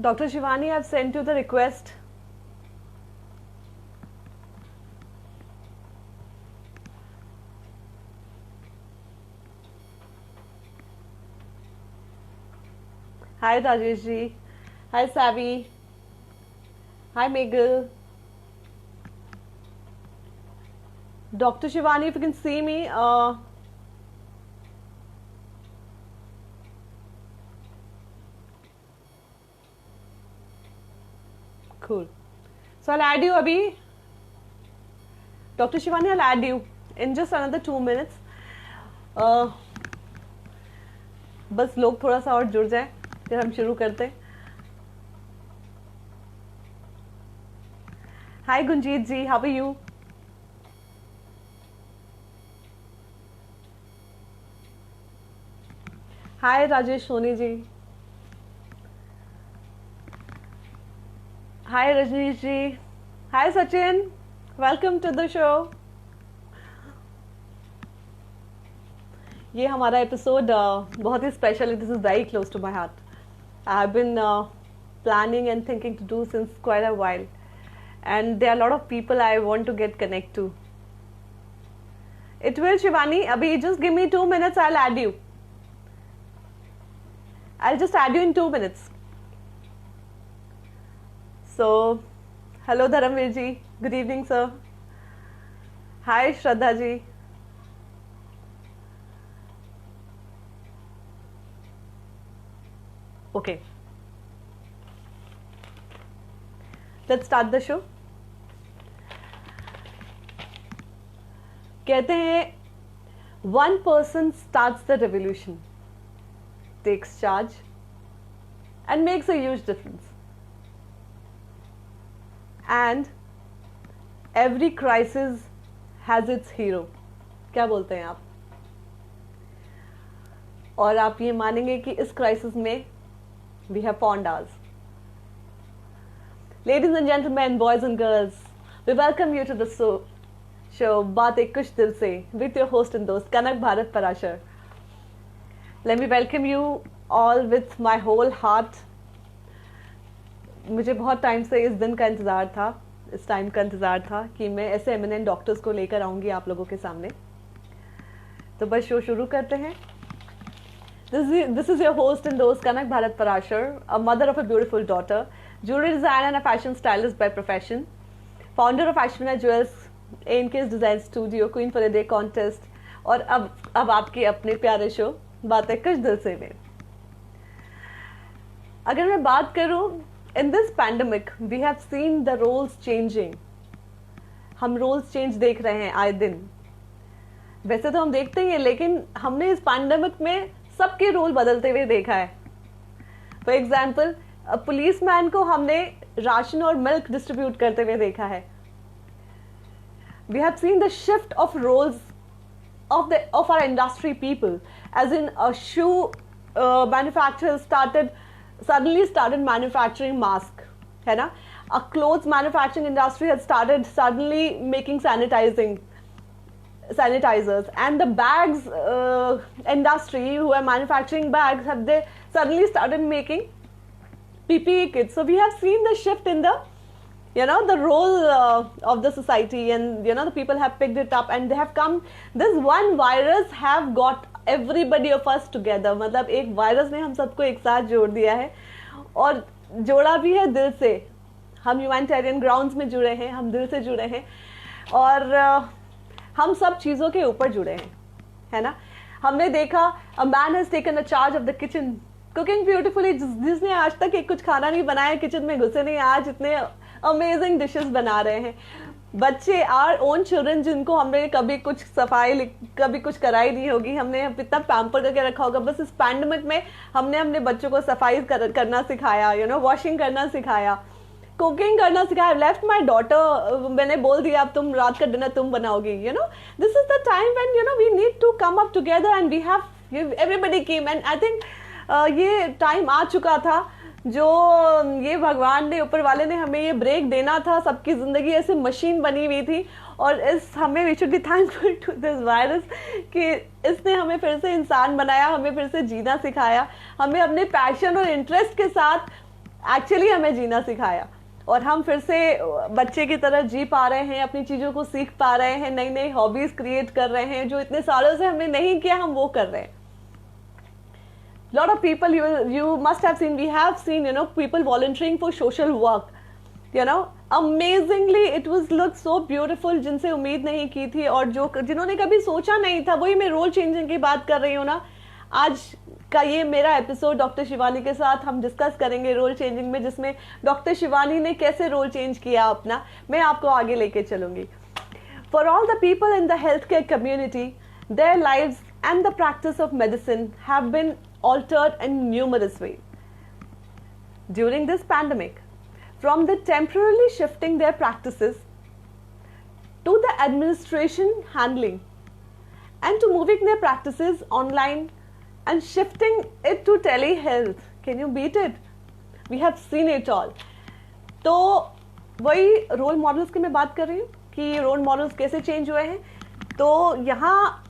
Dr. Shivani, I've sent you the request. Hi Rajesh ji. Hi Savi. Hi Megal. Dr. Shivani, if you can see me, cool. So I'll add you abhi. Dr. Shivani, I'll add you in just another 2 minutes. बस लोग थोड़ा सा और जुड़ जाए फिर हम शुरू करते हैं. Hi Gunjit ji, how are you? Hi Rajesh Soni ji. Hi Rajneesh ji. Hi Sachin. Welcome to the show. ये हमारा एपिसोड बहुत ही स्पेशल है. This is very close to my heart. I have been planning and thinking to do since quite a while, and there are a lot of people I want to get connect to. It will, Shivani. Abhi just give me 2 minutes. I'll add you. I'll just add you in 2 minutes. So, hello Dharamveer ji. Good evening, sir. Hi Shraddha ji. Okay. Let's start the show. कहते हैं one person starts the revolution, takes charge and makes a huge difference. And every crisis has its hero. क्या बोलते हैं आप? और आप ये मानेंगे कि इस क्राइसिस में we have found ours. Ladies and gentlemen, boys and girls, we welcome you to the show बातें कुछ दिल से with your host and दोस्त कनक Bharat Parashar. Let me welcome you all with my whole heart. मुझे बहुत टाइम से इस दिन का इंतज़ार था, इस टाइम का इंतज़ार था कि मैं ऐसे एमिनेंट डॉक्टर्स को लेकर आऊँगी आप लोगों के सामने. तो बस शो शुरू करते हैं. This is your host and host Kanak Bharat Parashar, a mother of a beautiful daughter, jewelry designer and a fashion stylist by profession, founder of Ashwina Jewels, A&K's Design Studio, Queen for the Day contest, और अब आपके अपने प्यारे show बातें कुछ दिल से में. अगर मैं बात करूं, in this pandemic we have seen the roles changing. हम roles change देख रहे हैं आए दिन. वैसे तो हम देखते ही हैं, लेकिन हमने इस पैंडेमिक में सबके रोल बदलते हुए देखा है. फॉर एग्जाम्पल, पुलिसमैन को हमने राशन और मिल्क डिस्ट्रीब्यूट करते हुए देखा है. We have seen the shift of roles of our industry people, as in shoe manufacturer suddenly started manufacturing mask, है ना. A clothes manufacturing industry had started suddenly making sanitizers, and the bags industry who are manufacturing bags they suddenly started making PPE kits. So we have seen the shift in the the role of the society, and the people have picked it up and they have come. This one virus have got everybody of us together. मतलब एक virus ने हम सबको एक साथ जोड़ दिया है, और जोड़ा भी है दिल से. हम ह्यूमैनिटेरियन ग्राउंड्स में जुड़े हैं, हम दिल से जुड़े हैं, और हम सब चीज़ों के ऊपर जुड़े हैं, है ना. हमने देखा a man has taken a charge of the kitchen, cooking beautifully. जिसने आज तक एक कुछ खाना नहीं बनाया, किचन में घुसे नहीं, आज इतने अमेजिंग डिशेस बना रहे हैं. बच्चे, आवर ओन चिल्ड्रन, जिनको हमने कभी कुछ सफाई कभी कुछ कराई नहीं होगी, हमने इतना पैम्पर करके रखा होगा. बस इस पैंडेमिक में हमने अपने बच्चों को सफाई करना सिखाया, वॉशिंग करना सिखाया, कुकिंग करना सिखाया. लेफ्ट माई डॉटर, मैंने बोल दिया अब तुम रात का डिनर तुम बनाओगी. This is the time when we need to come up together, and we have everybody came. And I think ये टाइम आ चुका था जो ये भगवान ने, ऊपर वाले ने हमें ये ब्रेक देना था. सबकी जिंदगी ऐसे मशीन बनी हुई थी, और हमें we should be thankful to this virus कि इसने हमें फिर से इंसान बनाया, हमें फिर से जीना सिखाया, हमें अपने पैशन और इंटरेस्ट के साथ एक्चुअली हमें जीना सिखाया, और हम फिर से बच्चे की तरह जी पा रहे हैं, अपनी चीज़ों को सीख पा रहे हैं, नई नई हॉबीज़ क्रिएट कर रहे हैं, जो इतने सालों से हमने नहीं किया हम वो कर रहे हैं. Lot of people, you must have seen, we have seen, people volunteering for social work, amazingly it was look so beautiful, जिनसे उम्मीद नहीं की थी और जो जिन्होंने कभी सोचा नहीं था. वही मैं रोल चेंजिंग की बात कर रही हूँ ना. आज का ये मेरा एपिसोड डॉक्टर शिवानी के साथ हम डिस्कस करेंगे रोल चेंजिंग में, जिसमें डॉक्टर शिवानी ने कैसे रोल चेंज किया अपना, मैं आपको आगे लेके चलूंगी. For all the people in the healthcare community, their lives and the practice of medicine have been altered in numerous ways during this pandemic, from the temporarily shifting their practices to the administration handling and to moving their practices online and shifting it to telehealth. Can you beat it? We have seen it all. तो वही role models की मैं बात कर रही हूँ कि role models कैसे चेंज हुए हैं. तो यहाँ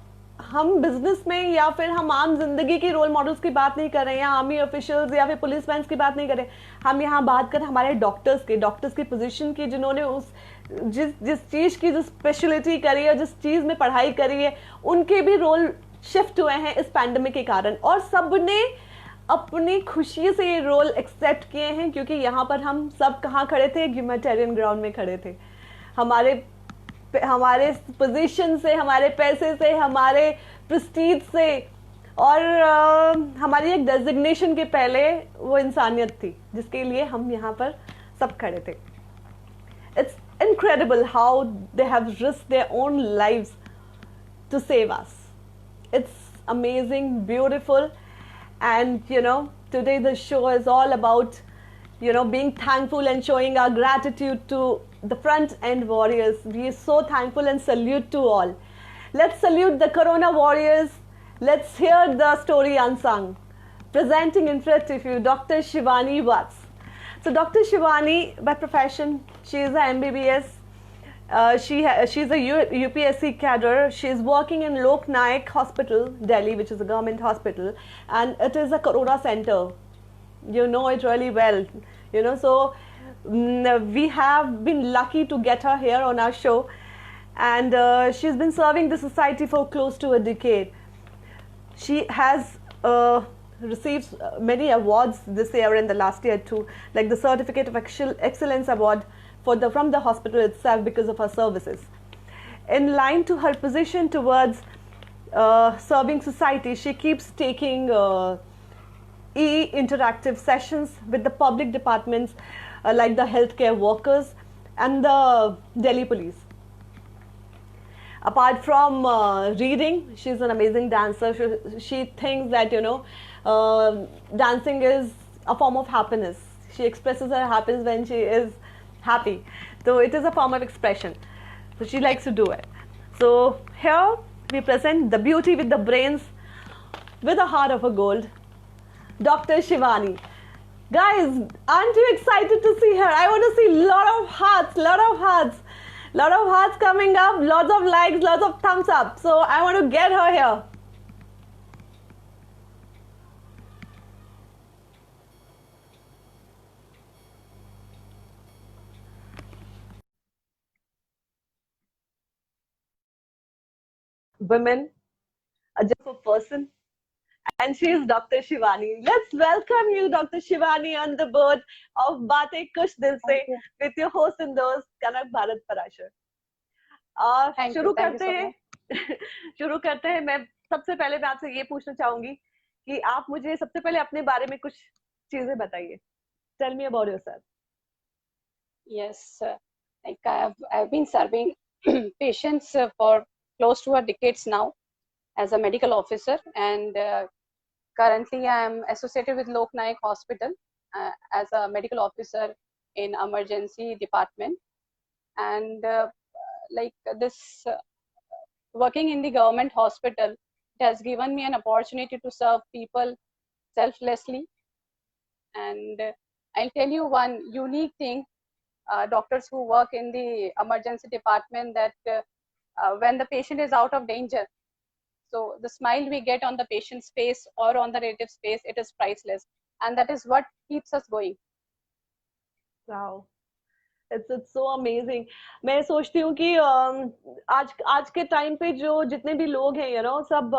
हम बिजनेस में या फिर हम आम जिंदगी की रोल मॉडल्स की बात नहीं कर रहे हैं, या आर्मी ऑफिशियल्स या फिर पुलिसमैन की बात नहीं कर रहे हैं. हम यहाँ बात कर हमारे डॉक्टर्स की पोजीशन की, जिन्होंने उस जिस चीज़ की जो स्पेशलिटी करी है, जिस चीज़ में पढ़ाई करी है, उनके भी रोल शिफ्ट हुए हैं इस पैंडमिक के कारण. और सब ने अपनी खुशी से ये रोल एक्सेप्ट किए हैं, क्योंकि यहाँ पर हम सब कहाँ खड़े थे, ह्यूमैनिटेरियन ग्राउंड में खड़े थे. हमारे पोजीशन से, हमारे पैसे से, हमारे प्रेस्टीज से, और हमारी एक डेजिग्नेशन के पहले वो इंसानियत थी जिसके लिए हम यहाँ पर सब खड़े थे. It's incredible how they have risked their own lives to save us. It's amazing, beautiful, and today the show is all about being thankful and showing our gratitude to the front end warriors. We are so thankful and salute to all. Let's salute the Corona warriors. Let's hear the story unsung. Presenting in front of you, Dr. Shivani Watts. So Dr. Shivani, by profession, she is a MBBS. She's a UPSC cadre. She's working in Lok Nayak Hospital, Delhi, which is a government hospital, and it is a Corona center. You know it really well. So we have been lucky to get her here on our show, and she's been serving the society for close to a decade. She has received many awards this year and the last year too, like the Certificate of Excellence Award from the hospital itself because of her services. In line to her position towards serving society, she keeps taking e-interactive sessions with the public departments like the healthcare workers and the Delhi police. Apart from reading, she's an amazing dancer. She thinks that dancing is a form of happiness. She expresses her happiness when she is happy. So it is a form of expression. So she likes to do it. So here we present the beauty with the brains, with a heart of a gold, Dr. Shivani. Guys, aren't you excited to see her? I want to see lot of hearts coming up, lots of likes, lots of thumbs up. So I want to get her here. Women, a different person, and she is Dr. Shivani. Let's welcome you, Dr. Shivani, on the board of Baatein Kuch Dil Se with your host and host, Kanak Bharat Parashar. शुरू करते हैं शुरू करते हैं. मैं सबसे पहले मैं आपसे ये पूछना चाहूंगी कि आप मुझे सबसे पहले अपने बारे में कुछ चीजें बताइए. Tell me about yourself. Yes, like I've been serving patients for close to a decades now as a medical officer, and currently I am associated with Lok Nayak Hospital as a medical officer in emergency department. And like this, working in the government hospital, it has given me an opportunity to serve people selflessly. And I'll tell you one unique thing. Doctors who work in the emergency department, that when the patient is out of danger, so the smile we get on the patient's face or on the relative's face, it is priceless, and that is what keeps us going. Wow, it's so amazing. मैं सोचती हूँ कि आज आज के time पे जो जितने भी लोग हैं सब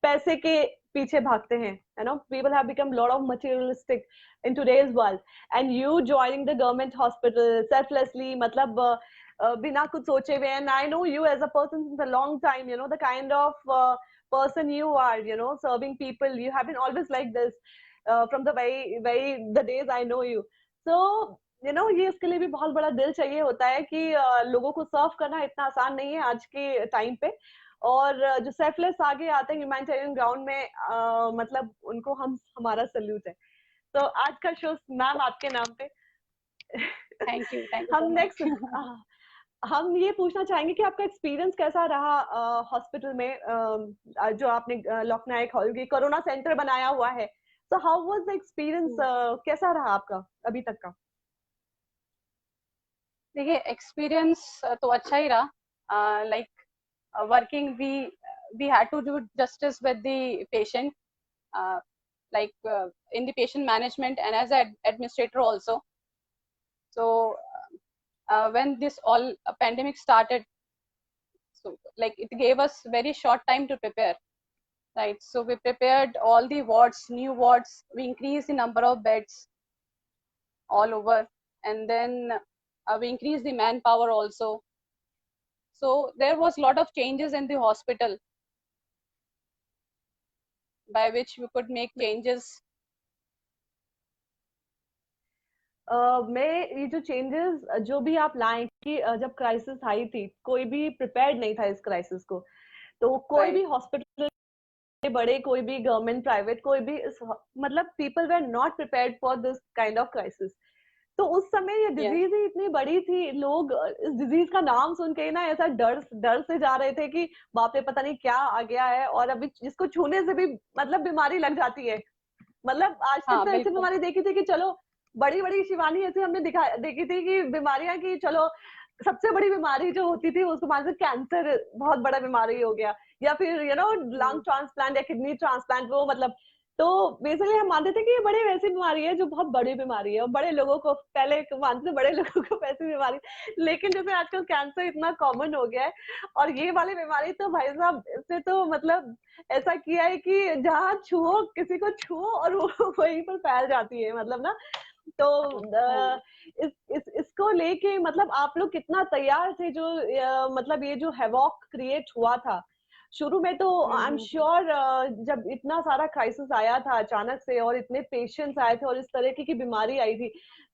पैसे के पीछे भागते हैं, people have become a lot of materialistic in today's world, and you joining the government hospital selflessly, मतलब बिना कुछ सोचे हुए, and I know you as a person since a long time, the kind of person you are, serving people, you have been always like this, from the very the days I know you. So ये इसके लिए भी बहुत बड़ा दिल चाहिए होता है कि लोगों को सर्व करना इतना आसान नहीं है आज के टाइम पे। और जो सेल्फलेस आगे आते हैं ह्यूमैनिटेरियन ग्राउंड में, मतलब उनको हमारा सल्यूट है। तो आज का शो मैम आपके नाम पे। थैंक यू हम सो नेक्स्ट मच। हम ये पूछना चाहेंगे कि आपका एक्सपीरियंस कैसा रहा हॉस्पिटल में, जो आपने लोकनायक कोरोना सेंटर बनाया हुआ है। तो हाउ वाज द एक्सपीरियंस, कैसा रहा आपका अभी तक का? देखिए एक्सपीरियंस तो अच्छा ही रहा। Like working, we had to do justice with the patient, in the patient management and as an administrator also. So when this all pandemic started, so like it gave us very short time to prepare, right? So we prepared all the wards, new wards, we increased the number of beds all over, and then we increased the manpower also. So there was a lot of changes in the hospital by which we could make changes. मैं ये जो changes जो भी आप लाए कि जब crisis आई थी कोई भी प्रिपेयर्ड नहीं था इस क्राइसिस को, तो कोई भी Right. हॉस्पिटल बड़े, कोई भी गवर्नमेंट प्राइवेट, कोई भी मतलब people were not prepared for this kind of crisis. तो उस समय ये Yes. डिजीज ही इतनी बड़ी थी, लोग इस डिजीज का नाम सुन के ना ऐसा डर डर से जा रहे थे कि बाप रे पता नहीं क्या आ गया है, और अभी जिसको छूने से भी मतलब बीमारी लग जाती है। मतलब आज तक हाँ तो ऐसी बिल्कुल। बीमारी देखी थी कि चलो बड़ी बड़ी शिवानी ऐसे हमने देखी थी कि बीमारियां की चलो सबसे बड़ी बीमारी जो होती थी उसको मान सकते कैंसर बहुत बड़ा बीमारी हो गया, या फिर लंग ट्रांसप्लांट या किडनी ट्रांसप्लांट, वो मतलब तो बेसिकली हम मानते थे कि ये बड़ी वैसी बीमारी है जो बहुत बड़ी बीमारी है और बड़े लोगों को पहले मानते थे, बड़े लोगों को वैसी बीमारी। लेकिन जैसे आजकल कैंसर इतना कॉमन हो गया है और ये वाली बीमारी तो भाई साहब इससे तो मतलब ऐसा किया है कि जहाँ छुओ किसी को छुओ और वो वहीं पर फैल जाती है, मतलब ना। तो हाँ। इसको लेके मतलब आप लोग कितना तैयार थे, जो मतलब ये जो हैवॉक क्रिएट हुआ था शुरू में, तो आई एम श्योर जब इतना सारा क्राइसिस आया था अचानक से और इतने पेशेंट्स आए थे और इस तरह की बीमारी आई थी,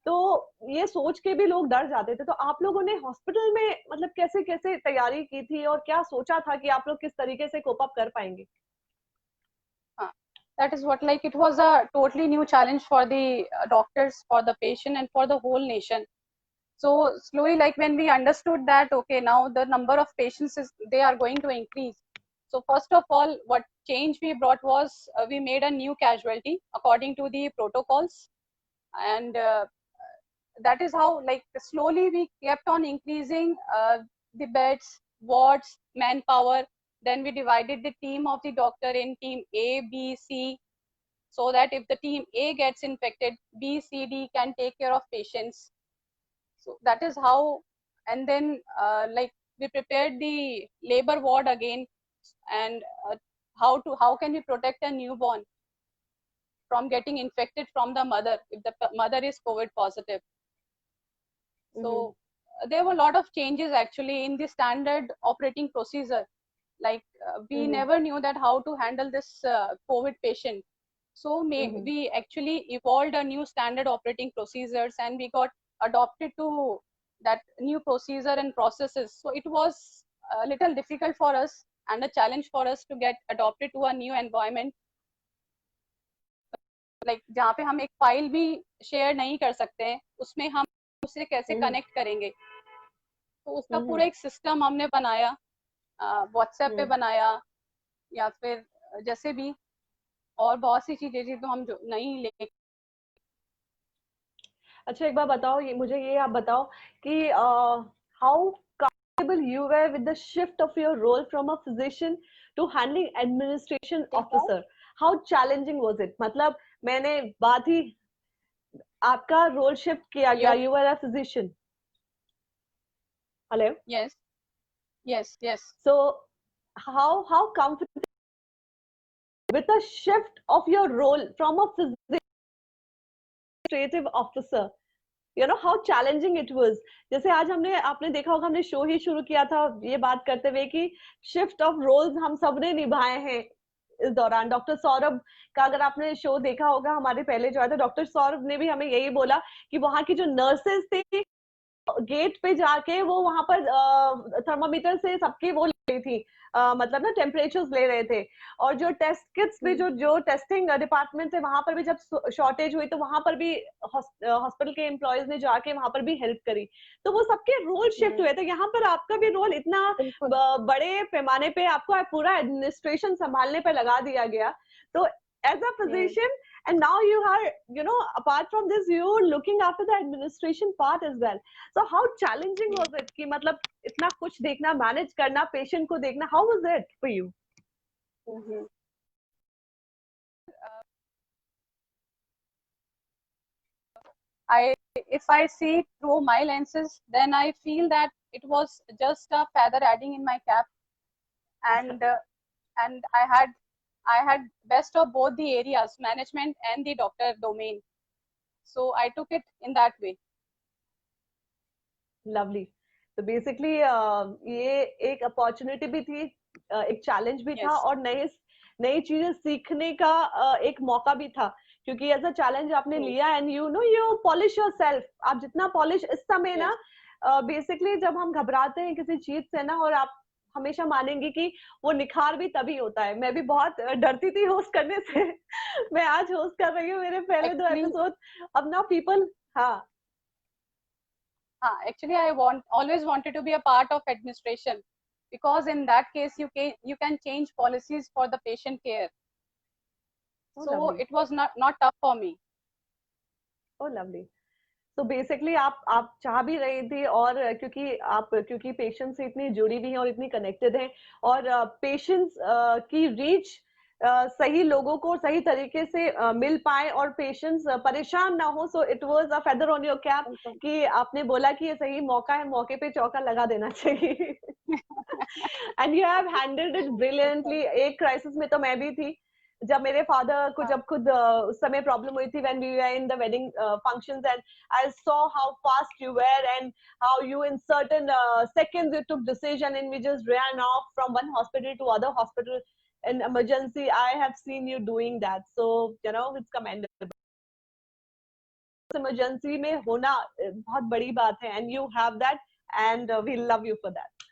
तो ये सोच के भी लोग डर जाते थे। तो आप लोगों ने हॉस्पिटल में मतलब कैसे कैसे तैयारी की थी और क्या सोचा था कि आप लोग किस तरीके से कोप अप कर पाएंगे? That is what, like, it was a totally new challenge for the doctors, for the patient, and for the whole nation. So slowly, like when we understood that, okay, now the number of patients is they are going to increase. So first of all, what change we brought was we made a new casualty according to the protocols, and that is how, like, slowly we kept on increasing the beds, wards, manpower. Then we divided the team of the doctor in team A, B, C, so that if the team A gets infected, B, C, D can take care of patients. So that is how. And then like we prepared the labor ward again, and how can we protect a newborn from getting infected from the mother if the mother is COVID positive. So there were a lot of changes actually in the standard operating procedure. Like we never knew that how to handle this COVID patient. So we actually evolved a new standard operating procedures, and we got adopted to that new procedure and processes. So it was a little difficult for us and a challenge for us to get adopted to a new environment. Like जहाँ पे हम एक file भी share नहीं कर सकते हैं, उसमें हम उससे कैसे कनेक्ट करेंगे, तो उसका पूरा एक सिस्टम हमने बनाया, व्हाट्सएप पे बनाया, या फिर जैसे भी और बहुत सी चीजें थी तो हम जो नहीं ले। अच्छा एक बार बताओ, ये मुझे ये आप बताओ कि how comfortable you were with the shift of your role from a physician to handling administration officer? How challenging was it? मतलब मैंने बात ही आपका रोल शिफ्ट किया गया, Your you are a physician, hello, yes, yes, yes. So how comfortable with a shift of your role from a administrative officer, you know how challenging it was. जैसे आज हमने, आपने देखा होगा, हमने शो ही शुरू किया था ये बात करते हुए कि शिफ्ट ऑफ रोल्स हम सबने निभाए हैं इस दौरान। डॉक्टर सौरभ का अगर आपने शो देखा होगा, हमारे पहले जो आया था, डॉक्टर सौरभ ने भी हमें यही बोला कि वहां की जो नर्सेस थे गेट पे जाके वो वहां पर थर्मामीटर से सबकी वो ले रही थी, मतलब ना टेम्परेचर्स ले रहे थे। और जो टेस्ट किट्स भी, जो टेस्टिंग डिपार्टमेंट है वहां पर भी जब शॉर्टेज हुई तो वहां पर भी हॉस्पिटल के एम्प्लॉयज ने जाके वहां पर भी हेल्प करी। तो वो सबके रोल शिफ्ट हुए थे। यहाँ पर आपका भी रोल इतना बिल्कुल बड़े पैमाने पे आपको पूरा एडमिनिस्ट्रेशन संभालने पे लगा दिया गया। तो as a physician, and now you are, you know, apart from this you're looking after the administration part as well. So how challenging was it कि मतलब इतना कुछ देखना, मैनेज करना, पेशेंट को देखना, how was it for you? Mhm. If I see through my lenses, then I feel that it was just a feather adding in my cap, and and I had best of both the areas, management and the doctor domain. So I took it in that way. Lovely. तो basically ये एक opportunity भी थी, एक challenge भी था, Yes. और नई नई चीजें सीखने का एक मौका भी था, क्योंकि एज अ चैलेंज आपने True. लिया and you no you polish yourself. आप जितना पॉलिश इस समय Yes. ना, बेसिकली जब हम घबराते हैं किसी चीज से ना, और आप हमेशा मानेंगे कि वो निखार भी तभी होता है। मैं भी बहुत डरती थी होस्ट करने से मैं आज होस्ट कर रही हूँ, मेरे पहले 2 Actually, एपिसोड। अब ना पीपल, हाँ actually, I always wanted to be a part of administration, because in that case you can change policies for the patient care. So lovely, it was not tough for me. Oh lovely. तो basically आप चाह भी रही थी, और क्योंकि patient से इतनी जुड़ी हुई हैं और इतनी कनेक्टेड हैं, और पेशेंट्स की रीच सही लोगों को सही तरीके से मिल पाए और पेशेंट्स परेशान ना हो। So it was a feather on your cap कि आपने बोला कि ये सही मौका है, मौके पे चौका लगा देना चाहिए and you have handled it brilliantly. एक क्राइसिस में तो मैं भी थी, जब मेरे फादर को जब खुद उस समय प्रॉब्लम हुई थी, when we were in the wedding functions, and I saw how fast you were and how you in certain seconds you took decision and we just ran off from one hospital to other hospital in emergency. I have seen you doing that, so you know it's commendable. Emergency में होना बहुत बड़ी बात है, and you have that, and we love you for that.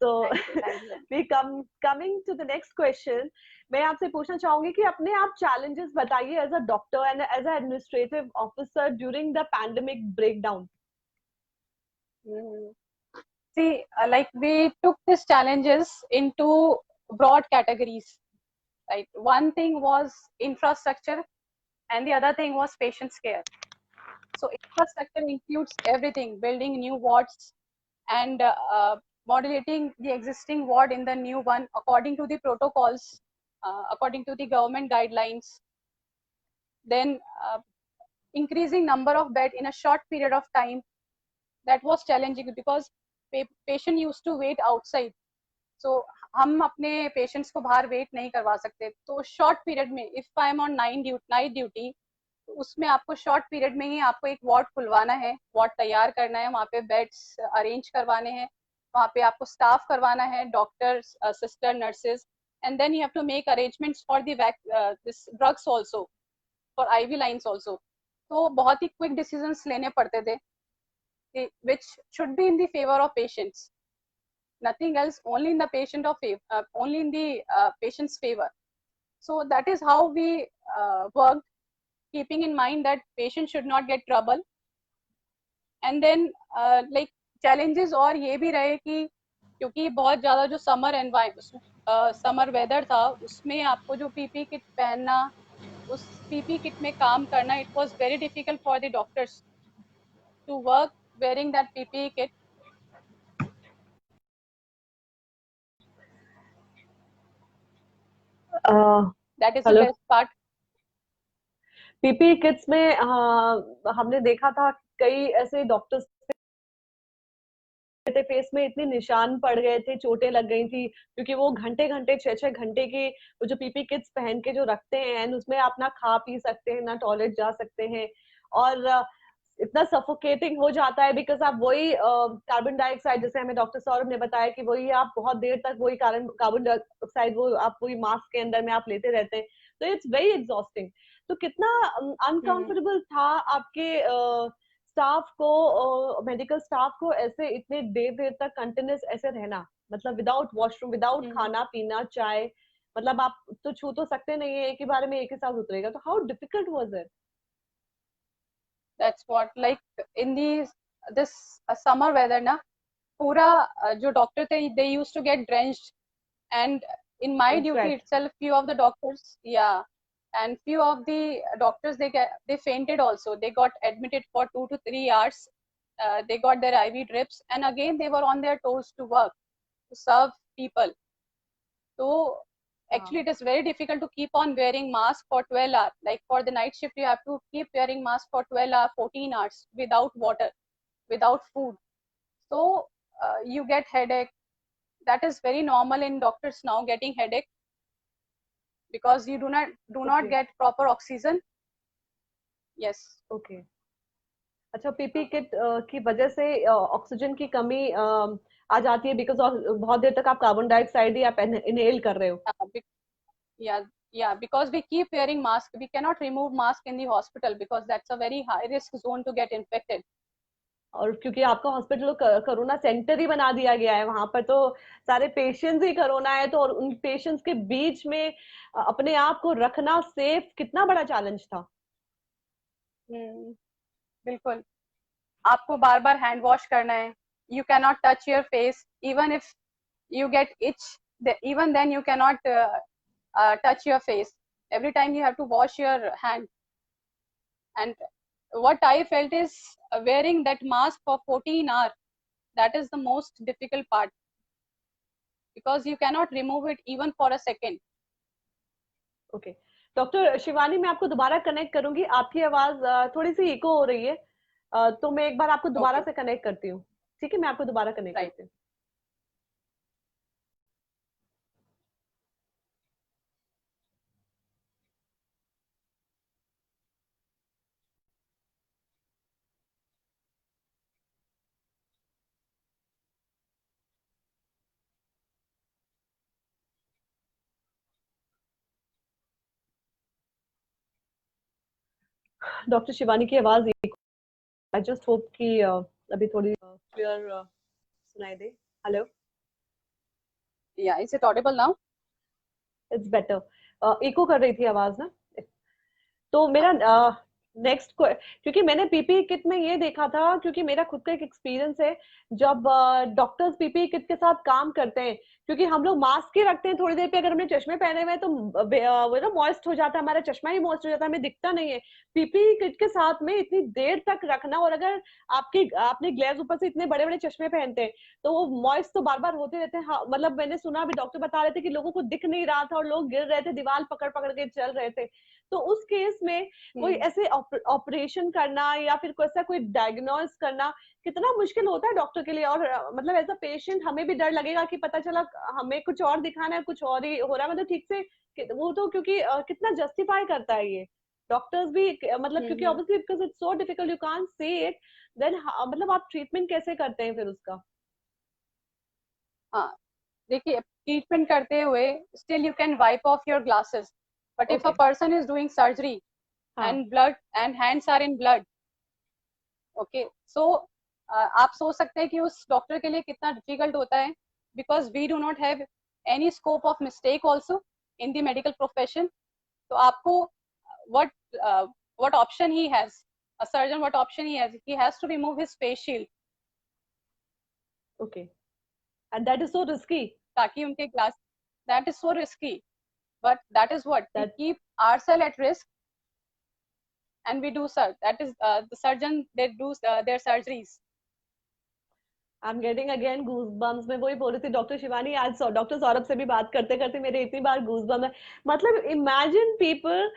So Thank you. we coming to the next question. मैं आपसे पूछना चाहूंगी कि अपने आप challenges बताइए as a doctor and as an administrative officer during the pandemic breakdown. See, like we took these challenges into broad categories. Right, one thing was infrastructure, and the other thing was patient's care. So infrastructure includes everything: building new wards and modulating the existing ward in the new one according to the protocols, according to the government guidelines. Then increasing number of bed in a short period of time. That was challenging because patient used to wait outside. So हम अपने patients को बाहर wait नहीं करवा सकते, तो short period में, if I am on night duty, तो उसमें आपको शॉर्ट पीरियड में ही आपको एक वार्ड खुलवाना है, वार्ड तैयार करना है, वहाँ पे बेड्स अरेंज करवाने हैं, वहाँ पे आपको स्टाफ करवाना है, doctors, sister, nurses, and then you have to make arrangements for this drugs also, for IV lines also. तो बहुत ही क्विक डिसीजंस लेने पड़ते थे, which should be in the favor of patients, nothing else, only in the only in the patient's favor. So that is how we worked, keeping in mind that patients should not get trouble. And then like challenges और ये भी रहे कि क्योंकि बहुत ज़्यादा जो summer weather था, उसमें आपको जो पीपी किट पहनना, उस पीपी किट में काम करना, it was very difficult for the doctors to work wearing that PPE kit. That is Hello. the best part. PP kits में हमने देखा था कई ऐसे डॉक्टर्स थे, फेस में इतने निशान पड़ गए थे, चोटें लग गई थी, क्योंकि वो घंटे घंटे 6-6 घंटे की वो जो पीपी किट्स पहन के जो रखते हैं, उसमें आप ना खा पी सकते हैं ना टॉयलेट जा सकते हैं, और इतना सफोकेटिंग हो जाता है, बिकॉज आप वही कार्बन डाइऑक्साइड, जैसे हमें डॉक्टर सौरभ ने बताया कि वही आप बहुत देर तक वही कार्बन डाइऑक्साइड वो आप वही मास्क के अंदर में आप लेते रहते हैं, तो इट्स वेरी एग्जॉस्टिंग। तो कितना अनकंफर्टेबल था आपके स्टाफ को, मेडिकल स्टाफ को ऐसे इतने देर देर तक कंटिन्यूस ऐसे रहना, मतलब विदाउट वॉशरूम, विदाउट खाना पीना चाय, मतलब आप तो छू तो सकते नहीं है, एक ही बारे में एक ही साथ उतरेगा, तो how difficult was it? That's what, like in these this summer weather ना, पूरा जो डॉक्टर थे, they used to get drenched, and in my duty Sweat. itself, few of the doctors, yeah, and few of the doctors, they fainted also. They got admitted for 2 to 3 hours. They got their IV drips, and again they were on their toes to work, to serve people. So actually it is very difficult to keep on wearing mask for 12 hours. Like for the night shift, you have to keep wearing mask for 12 hours, 14 hours without water, without food. So you get headache. That is very normal in doctors now, getting headache, because you do not Okay. get proper oxygen. Yes. Okay, अच्छा, PP kit की वजह से oxygen की कमी आ जाती है, because बहुत देर तक आप कार्बन डाइऑक्साइड ही आप इनहेल कर रहे हो। Uh, be- yeah, yeah, because we keep wearing mask. We cannot remove mask in the hospital because that's a very high risk zone to get infected. और क्योंकि आपका हॉस्पिटल कोरोना सेंटर ही बना दिया गया है, वहां पर तो सारे पेशेंट्स ही कोरोना है, तो और उन पेशेंट्स के बीच में अपने आप को रखना सेफ कितना बड़ा चैलेंज था। बिल्कुल, आपको बार बार हैंड वॉश करना है. You can not touch your face, even if you get itch, even then you cannot touch your face. Every time you have to wash your hand. And what I felt is wearing that mask for 14 hours, that is the most difficult part, because you cannot remove it even for a second. Okay, doctor Shivani, मैं आपको दोबारा connect करूंगी, आपकी आवाज थोड़ी सी eco हो रही है, तो मैं एक बार आपको दोबारा Okay, से कनेक्ट करती हूँ। ठीक है, मैं आपको दोबारा कनेक्ट right. करती हूँ। डॉक्टर शिवानी की आवाज, आई जस्ट होप कि अभी थोड़ी क्लियर सुनाई दे। Hello, Yeah, is it audible now? It's better. Echo कर रही थी आवाज ना, तो मेरा नेक्स्ट क्योंकि मैंने पीपी किट में ये देखा था, क्योंकि मेरा खुद का एक एक्सपीरियंस है, जब डॉक्टर्स पीपी किट के साथ काम करते हैं, क्योंकि हम लोग मास्क ही रखते हैं, थोड़ी देर पे अगर हमने चश्मे पहने हुए हैं तो वो ना मॉइस्ट हो जाता है, हमारा चश्मा ही मॉइस्ट हो जाता है, हमें दिखता नहीं है। पीपी किट के साथ में इतनी देर तक रखना, और अगर आपने ग्लेव्स ऊपर से इतने बड़े बड़े चश्मे पहनते हैं, तो वो मॉइस्ट तो बार बार होते रहते हैं। हाँ, मतलब मैंने सुना, अभी डॉक्टर बता रहे थे कि लोगों को दिख नहीं रहा था और लोग गिर रहे थे, दीवार पकड़ पकड़ के चल रहे थे। तो उस केस में कोई ऐसे ऑपरेशन करना या फिर कोई ऐसा कोई डायग्नोस करना कितना मुश्किल होता है डॉक्टर के लिए, और मतलब एज अ पेशेंट हमें भी डर लगेगा कि पता चला हमें कुछ और दिखाना है, कुछ और ही हो रहा है, मतलब ठीक से वो तो, क्योंकि कितना जस्टिफाई करता है ये डॉक्टर्स भी, मतलब क्योंकि obviously because it's so difficult, you can't see it, then मतलब आप ट्रीटमेंट कैसे करते हैं फिर उसका? हाँ, देखिए, ट्रीटमेंट करते हुए still you can wipe off your glasses, but if a okay, person is doing surgery हाँ, and blood and hands are in blood, okay, so आप सोच सकते हैं कि उस डॉक्टर के लिए कितना डिफिकल्ट होता है, because we do not have any scope of mistake also in the medical profession. तो आपको what what option he has, a surgeon, what option he has to remove his face shield, okay, and that is so risky ताकि उनके glass, that is so risky, but that is what we that, keep ourselves at risk, and we do, sir, that is the surgeon, they do their surgeries. I am getting again goosebumps. मैं वही बोल रही थी doctor Shivani, आज doctor Saurabh से भी बात करते करते मेरे इतनी बार गूज बम है। मतलब imagine people,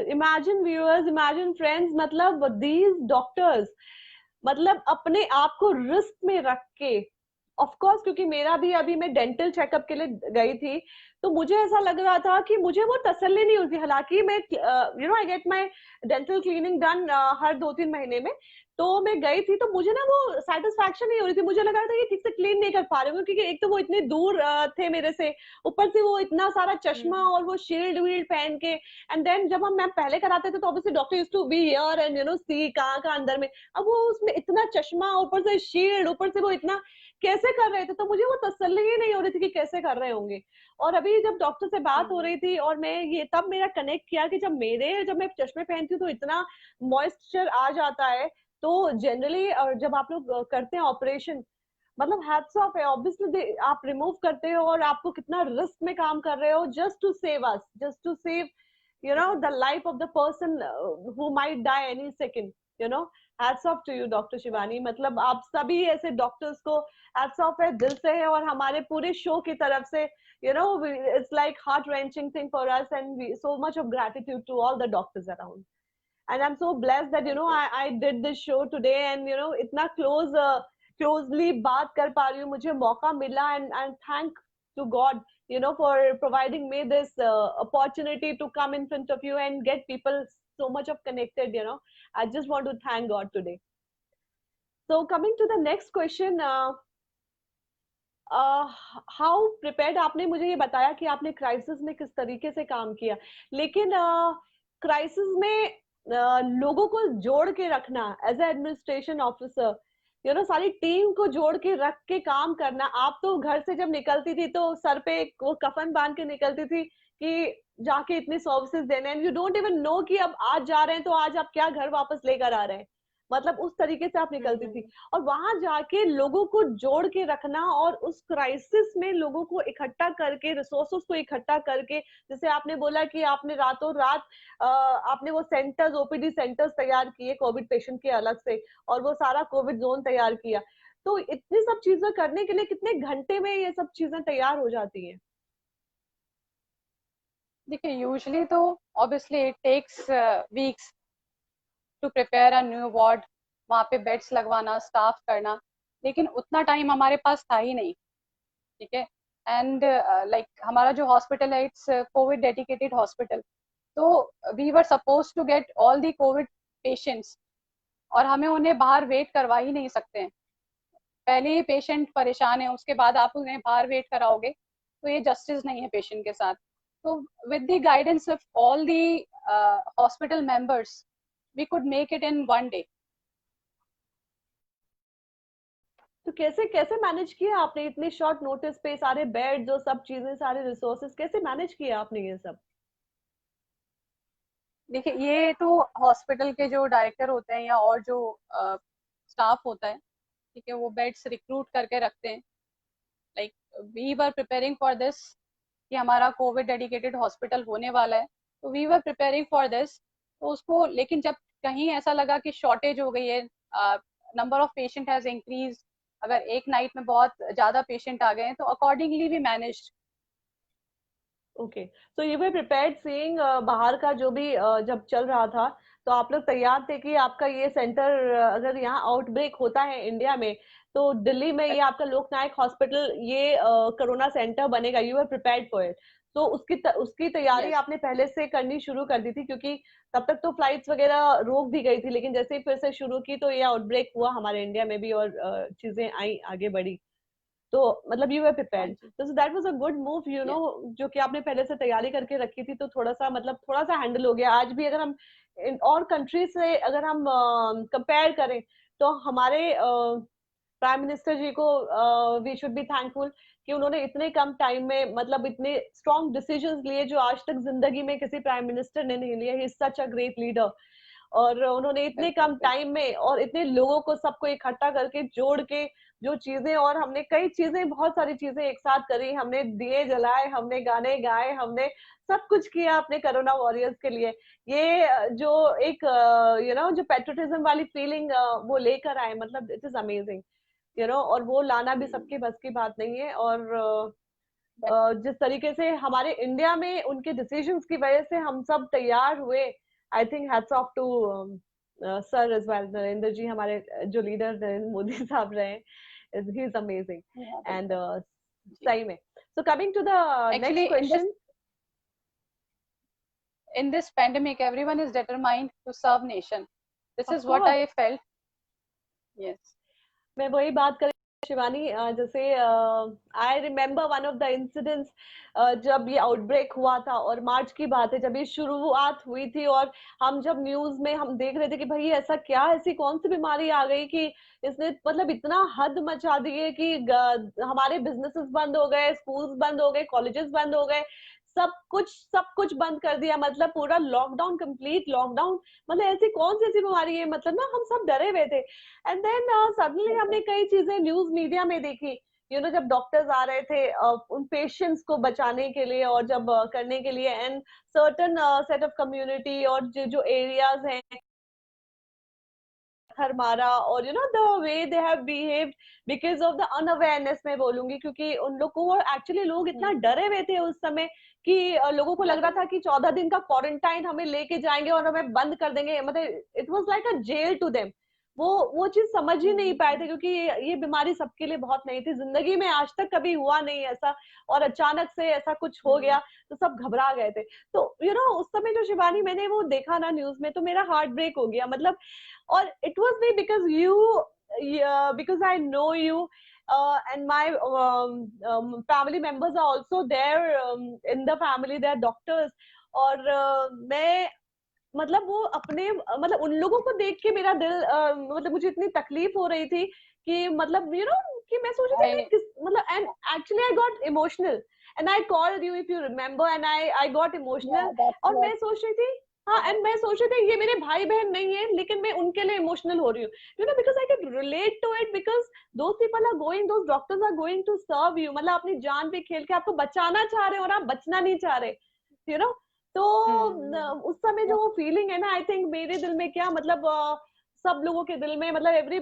imagine viewers, imagine friends, मतलब दीज डॉक्टर्स मतलब अपने आप को रिस्क में रख के, ऑफ कोर्स क्योंकि मेरा भी अभी मैं डेंटल चेकअप के लिए गई थी, तो मुझे ऐसा लग रहा था कि मुझे वो तसल्ली नहीं होती। हालांकि मैं you know I get my dental cleaning done हर 2-3 महीने में, तो मैं गई थी तो मुझे ना वो सेटिस्फैक्शन नहीं हो रही थी। मुझे लगा था कि ठीक से क्लीन नहीं कर पा रहे हूँ, क्योंकि एक तो वो इतने दूर थे मेरे से, ऊपर से वो इतना सारा चश्मा और वो शील्ड वील्ड पहन के। एंड देन जब हम मैम पहले कराते थे तो obviously doctor used to be here and you know see कहाँ कहाँ अंदर में। अब वो उसमें इतना चश्मा, ऊपर से शील्ड, ऊपर से वो इतना कैसे कर रहे थे, तो मुझे वो तसल्ली ही नहीं हो रही थी कि कैसे कर रहे होंगे। और अभी जब डॉक्टर से बात हो रही थी और मैं ये तब मेरा कनेक्ट किया कि जब मैं चश्मे पहनती हूँ तो इतना मॉइस्चर आ जाता है। तो जनरली जब आप लोग करते हैं ऑपरेशन, मतलब हैट्स ऑफ है, ऑब्वियसली आप रिमूव करते हो और आपको कितना रिस्क में काम कर रहे हो, just to save us, just to save you know the life of the person who might die any second, you know। hats off to you doctor Shivani, मतलब आप सभी ऐसे डॉक्टर्स को hats off है, दिल से है, और हमारे पूरे शो की तरफ से you know it's like heart wrenching thing for us, and we, so much of gratitude to all the doctors around। and I'm so blessed that you Thank know you. I did this show today, and you know इतना closely बात कर पा रही हूँ, मुझे मौका मिला, and thank to God you know for providing me this opportunity to come in front of you and get people so much of connected, you know। I just want to thank God today। So coming to the next question, how prepared, आपने मुझे ये बताया कि आपने crisis में किस तरीके से काम किया, लेकिन क्राइसिस में लोगों को जोड़ के रखना as administration officer, you know सारी टीम को जोड़ के रख के काम करना। आप तो घर से जब निकलती थी तो सर पे वो कफन बांध के निकलती थी कि जाके इतनी सर्विसेज देने, and you don't even know कि अब आज जा रहे हैं तो आज आप क्या घर वापस लेकर आ रहे हैं, मतलब उस तरीके से आप निकलती थी। और वहां जाके लोगों को जोड़ के रखना और उस क्राइसिस में लोगों को इकट्ठा करके, रिसोर्सेस को इकट्ठा करके, जैसे आपने बोला कि आपने रातों रात आपने वो सेंटर्स, ओपीडी सेंटर्स तैयार किए कोविड पेशेंट के अलग से, और वो सारा कोविड जोन तैयार किया। तो इतनी सब चीजें करने के लिए कितने घंटे में ये सब चीजें तैयार हो जाती हैं? देखिए यूजुअली तो obviously it takes weeks to prepare a new ward, वहाँ पे बेड्स लगवाना, स्टाफ करना, लेकिन उतना टाइम हमारे पास था ही नहीं। ठीक है। एंड लाइक हमारा जो हॉस्पिटल है इट्स कोविड डेडिकेटेड हॉस्पिटल, तो we were suppose to get all the COVID patients, और हमें उन्हें बाहर वेट करवा ही नहीं सकते हैं। पहले ही पेशेंट परेशान है, उसके बाद आप उन्हें बाहर वेट कराओगे तो ये जस्टिस नहीं है पेशेंट के साथ। तो with the guidance of all the hospital members we could make it in one day. तो कैसे कैसे मैनेज किया आपने इतने शॉर्ट नोटिस पे सारे बेड, जो सब चीजें, सारे रिसोर्सेस, कैसे मैनेज किया आपने ये सब? देखिए ये तो हॉस्पिटल के जो डायरेक्टर होते हैं या और जो स्टाफ होता है, ठीक है, वो बेड्स रिक्रूट करके रखते हैं। Like we were preparing for this कि हमारा कोविड डेडिकेटेड हॉस्पिटल होने वाला है, तो we were preparing for this. तो उसको, लेकिन जब कहीं ऐसा लगा कि शॉर्टेज हो गई है, number of patient has increase, अगर एक नाइट में बहुत ज्यादा पेशेंट आ गए हैं, तो अकॉर्डिंगली वी मैनेज्ड। ओके, तो यू वर प्रिपेयर्ड सीइंग बाहर का जो भी जब चल रहा था, तो आप लोग तैयार थे कि आपका ये सेंटर अगर यहाँ आउटब्रेक होता है इंडिया में, तो दिल्ली में ये आपका लोकनायक हॉस्पिटल ये कोरोना सेंटर बनेगा, you were prepared for it. तो उसकी तैयारी यस। आपने पहले से करनी शुरू कर दी थी, क्योंकि तब तक तो फ्लाइट्स वगैरह रोक दी गई थी, लेकिन जैसे ही फिर से शुरू की तो ये आउटब्रेक हुआ हमारे इंडिया में भी, और चीजें आई आगे बढ़ी, तो मतलब यू वर हाँ प्रिपेयर्ड। जी। तो that was a good move, you know, yes. जो कि आपने पहले से तैयारी करके रखी थी, तो थोड़ा सा मतलब थोड़ा सा हैंडल हो गया। आज भी अगर हम और कंट्री से अगर हम कंपेयर करें, तो हमारे प्राइम मिनिस्टर जी को वी शुड बी थैंकफुल कि उन्होंने इतने कम टाइम में मतलब इतने स्ट्रॉन्ग डिसीजंस लिए जो आज तक जिंदगी में किसी प्राइम मिनिस्टर ने नहीं लिए। He is such a great leader, और उन्होंने इतने बिल्कुल कम बिल्कुल। टाइम में और इतने लोगों को सबको इकट्ठा करके जोड़ के जो चीजें, और हमने कई चीजें, बहुत सारी चीजें एक साथ करी, हमने दिए जलाए, हमने गाने गाए, हमने सब कुछ किया अपने कोरोना वॉरियर्स के लिए। ये जो एक यू नो जो पेट्रोटिज्म वाली फीलिंग वो लेकर आए, मतलब इट इज अमेजिंग। और वो लाना भी सबके बस की बात नहीं है। और जिस तरीके से हमारे इंडिया में उनके डिसीजंस की वजह से हम सब तैयार हुए, I think hats off to sir as well, Narendra ji, हमारे जो लीडर नरेंद्र मोदी साहब रहे, ही इज अमेजिंग। एंड सही में, so coming to the next question, in this pandemic everyone is determined to serve nation. This is what I felt. Yes, मैं वही बात कर शिवानी, जैसे I remember one of the incidents, जब ये outbreak हुआ था और मार्च की बात है, जब ये शुरुआत हुई थी और हम जब न्यूज में हम देख रहे थे कि भाई ऐसा क्या, ऐसी कौन सी बीमारी आ गई कि इसने मतलब इतना हद मचा दी है कि हमारे बिजनेसेस बंद हो गए, स्कूल्स बंद हो गए, कॉलेजेस बंद हो गए, सब कुछ बंद कर दिया, मतलब पूरा लॉकडाउन, कंप्लीट लॉकडाउन। मतलब ऐसी कौन सी ऐसी बीमारी है, मतलब ना हम सब डरे हुए थे। एंड देन सडनली हमने कई चीजें न्यूज मीडिया में देखी, जब डॉक्टर्स आ रहे थे उन पेशेंट्स को बचाने के लिए और जब करने के लिए, and certain set of community और जो एरियाज हैं पत्थर मारा, और the way they have behaved because of the unawareness, मैं बोलूंगी, क्योंकि उन लोग को एक्चुअली लोग इतना डरे हुए थे उस समय कि लोगों को लग रहा था कि 14 दिन का क्वारंटाइन हमें लेके जाएंगे और हमें बंद कर देंगे, मतलब it was like a jail to them. वो चीज समझ ही नहीं पाए थे, क्योंकि ये बीमारी सबके लिए बहुत नई थी, जिंदगी में आज तक कभी हुआ नहीं ऐसा, और अचानक से ऐसा कुछ हो गया तो सब घबरा गए थे। तो उस समय जो शिवानी मैंने वो देखा ना न्यूज में, तो मेरा हार्ट ब्रेक हो गया, मतलब। और it was me because because I know you, and my family members are also there, in the family they are doctors, और मैं मतलब वो अपने मतलब उन लोगों को देख के मेरा दिल मतलब मुझे इतनी तकलीफ हो रही थी कि मतलब कि मैं सोच रही थी मतलब, and actually I got emotional and I called you if you remember, and I got emotional, और मैं सोच रही थी, हाँ, एंड मैं सोच रही थी ये मेरे भाई बहन नहीं है, लेकिन मैं उनके लिए इमोशनल हो रही हूँ, because I can relate to it, because those people are going, those doctors are going to serve you, मतलब अपनी जान पे खेल के आपको बचाना चाह रहे हो और आप बचना नहीं चाह रहे, तो उस समय जो वो फीलिंग है ना, आई थिंक मेरे दिल में क्या मतलब सब लोगों के दिल में, मतलब every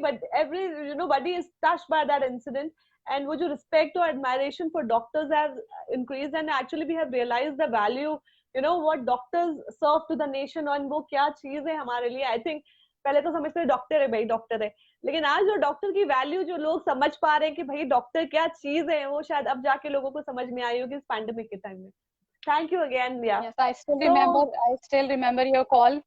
buddy is touched by that incident, and वो जो रिस्पेक्ट और admiration for doctors have increased, and actually we have realised the value what doctors serve to the nation, और वो क्या चीज है हमारे लिए। आई थिंक पहले तो समझते थे डॉक्टर है भाई, डॉक्टर है, लेकिन आज जो डॉक्टर की वैल्यू जो लोग समझ पा रहे हैं कि भाई डॉक्टर क्या चीज है, वो शायद अब जाके लोगों को समझ में आई होगी इस पैंडेमिक के टाइम में। Thank you again, yeah. Yes, I still remember your call.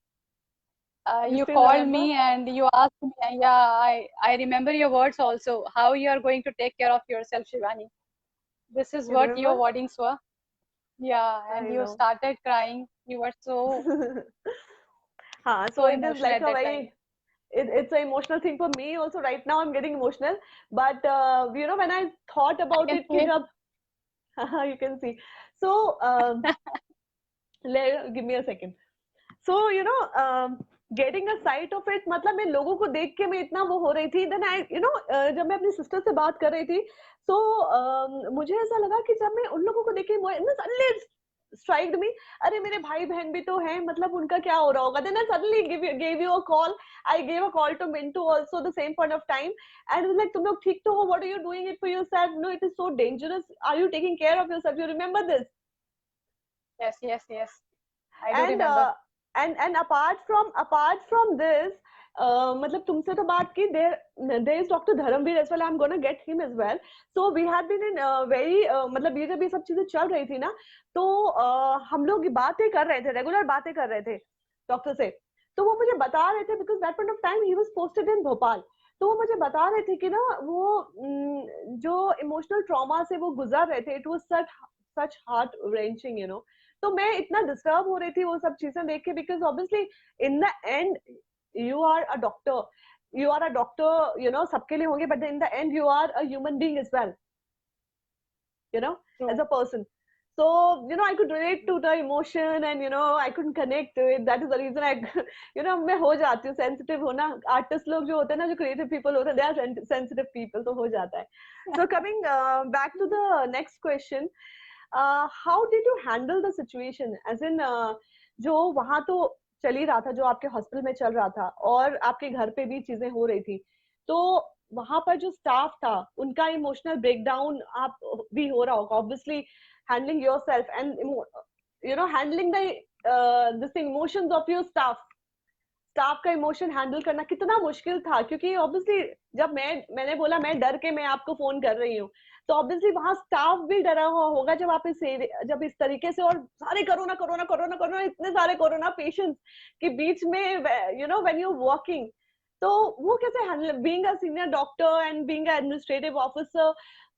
You called me and you asked me, yeah, I remember your words also, how you are going to take care of yourself, Shivani. This is what your wordings were. Yeah, and you started crying. You were so so it is like a very, it's an emotional thing for me also. Right now I'm getting emotional, but when I thought about it, you can see. So give me a second. So getting a sight of it, मतलब मैं लोगों को देख के मैं इतना वो हो रही थी, then I जब मैं अपनी सिस्टर से बात कर रही थी, तो मुझे ऐसा लगा कि जब मैं उन लोगों को देख के suddenly striked me, अरे मेरे भाई बहन भी तो हैं, मतलब उनका क्या हो रहा होगा। Then I suddenly gave you a call. I gave a call to Mintu also the same point of time, and it was like, तुम लोग ठीक तो हो, what are you doing it for yourself? No, it is so dangerous. Are you taking care of yourself? You remember this? Yes. I do remember. And apart from this, मतलब तुमसे तो बात की, there is Dr. Dharamveer as well. I'm gonna get him as well. So we had been in very मतलब ये जब ये सब चीजें चल रही थी ना, तो हम लोग बातें कर रहे थे, रेगुलर बातें कर रहे थे डॉक्टर से। तो वो मुझे बता रहे थे, because that point of time he was posted in Bhopal, तो वो मुझे बता रहे थे कि ना वो जो इमोशनल ट्रॉमा से वो गुजर रहे थे, it was such heart wrenching, तो मैं इतना डिस्टर्ब हो रही थी वो सब चीजें देख के, because obviously in the end you are a doctor, सबके लिए होंगे, but in the end you are a human being as well, as a person. So I could relate to the emotion, and I couldn't connect to it. That is the reason I मैं हो जाती हूँ sensitive, हो ना, artist लोग जो होते हैं ना, जो creative people होते हैं, they are sensitive people, तो हो जाता है। So coming back to the next question, how did you handle the situation, as in जो वहां तो चल ही रहा था, जो आपके हॉस्पिटल में चल रहा था और आपके घर पे भी चीजें हो रही थी, तो वहां पर जो स्टाफ था उनका इमोशनल ब्रेकडाउन आप भी हो रहा होगा obviously, handling yourself and handling the this emotions of your staff, staff का इमोशन हैंडल करना कितना मुश्किल था, क्योंकि ऑब्वियसली जब मैंने बोला मैं डर के मैं आपको फोन कर रही हूँ, तो ऑब्वियसली वहां स्टाफ भी डरा हुआ होगा जब आप जब इस तरीके से, और सारे कोरोना कोरोना कोरोना कोरोना, इतने सारे कोरोना पेशेंट्स के बीच में व्हेन यू वॉकिंग, तो वो कैसे handle, being a senior doctor and being a administrative officer,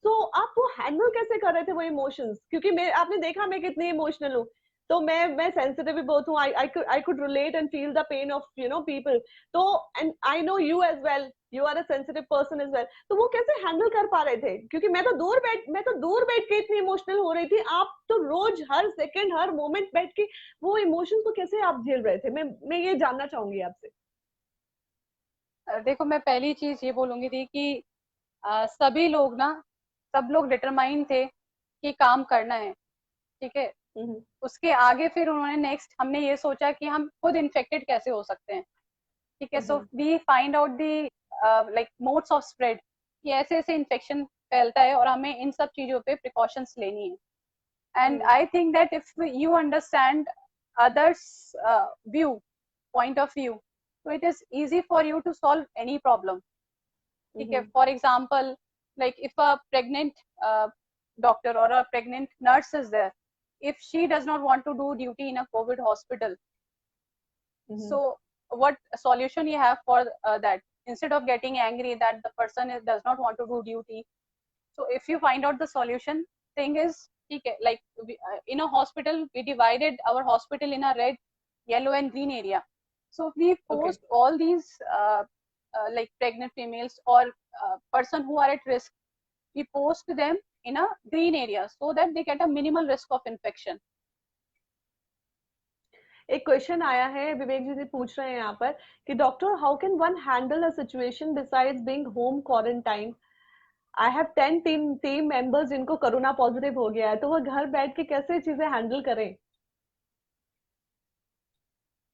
तो आप वो हैंडल कैसे कर रहे थे वो इमोशंस, क्योंकि मैं, आपने देखा मैं कितनी इमोशनल हूँ, तो मैं सेंसिटिव भी बहुत हूँ, I could relate and feel the pain of people, तो and I know you as well, you are a sensitive person as well, तो वो कैसे हैंडल कर पा रहे थे, क्योंकि मैं तो दूर बैठ के इतनी इमोशनल हो रही थी, आप तो रोज हर सेकंड हर मोमेंट बैठ के वो इमोशंस को कैसे आप झेल रहे थे, मैं ये जानना चाहूंगी आपसे। देखो, मैं पहली चीज ये बोलूंगी थी कि सभी लोग ना, सब लोग डिटरमाइन थे कि काम करना है, ठीक है। उसके आगे फिर उन्होंने नेक्स्ट, हमने ये सोचा कि हम खुद इन्फेक्टेड कैसे हो सकते हैं, ठीक है। So we find out the like modes of spread, कि ऐसे ऐसे इन्फेक्शन फैलता है और हमें इन सब चीजों पे प्रिकॉशंस लेनी है। And I think that if you understand others view, point of view, so it is easy for you to solve any problem, ठीक है। For example, like if a pregnant doctor or a pregnant nurse is there, if she does not want to do duty in a COVID hospital, so what solution you have for that? Instead of getting angry that the person does not want to do duty, so if you find out the solution, thing is, okay, like in a hospital we divided our hospital in a red, yellow and green area. So we post all these like pregnant females or person who are at risk, we post them in a green area so that they get a minimal risk of infection. एक question आया है, विवेक जी पूछ रहे हैं यहाँ पर कि doctor, how can one handle a situation besides being home quarantine? I have 10 team members जिनको कोरोना पॉजिटिव हो गया है, तो वो घर बैठ के कैसे चीजें हैंडल करें?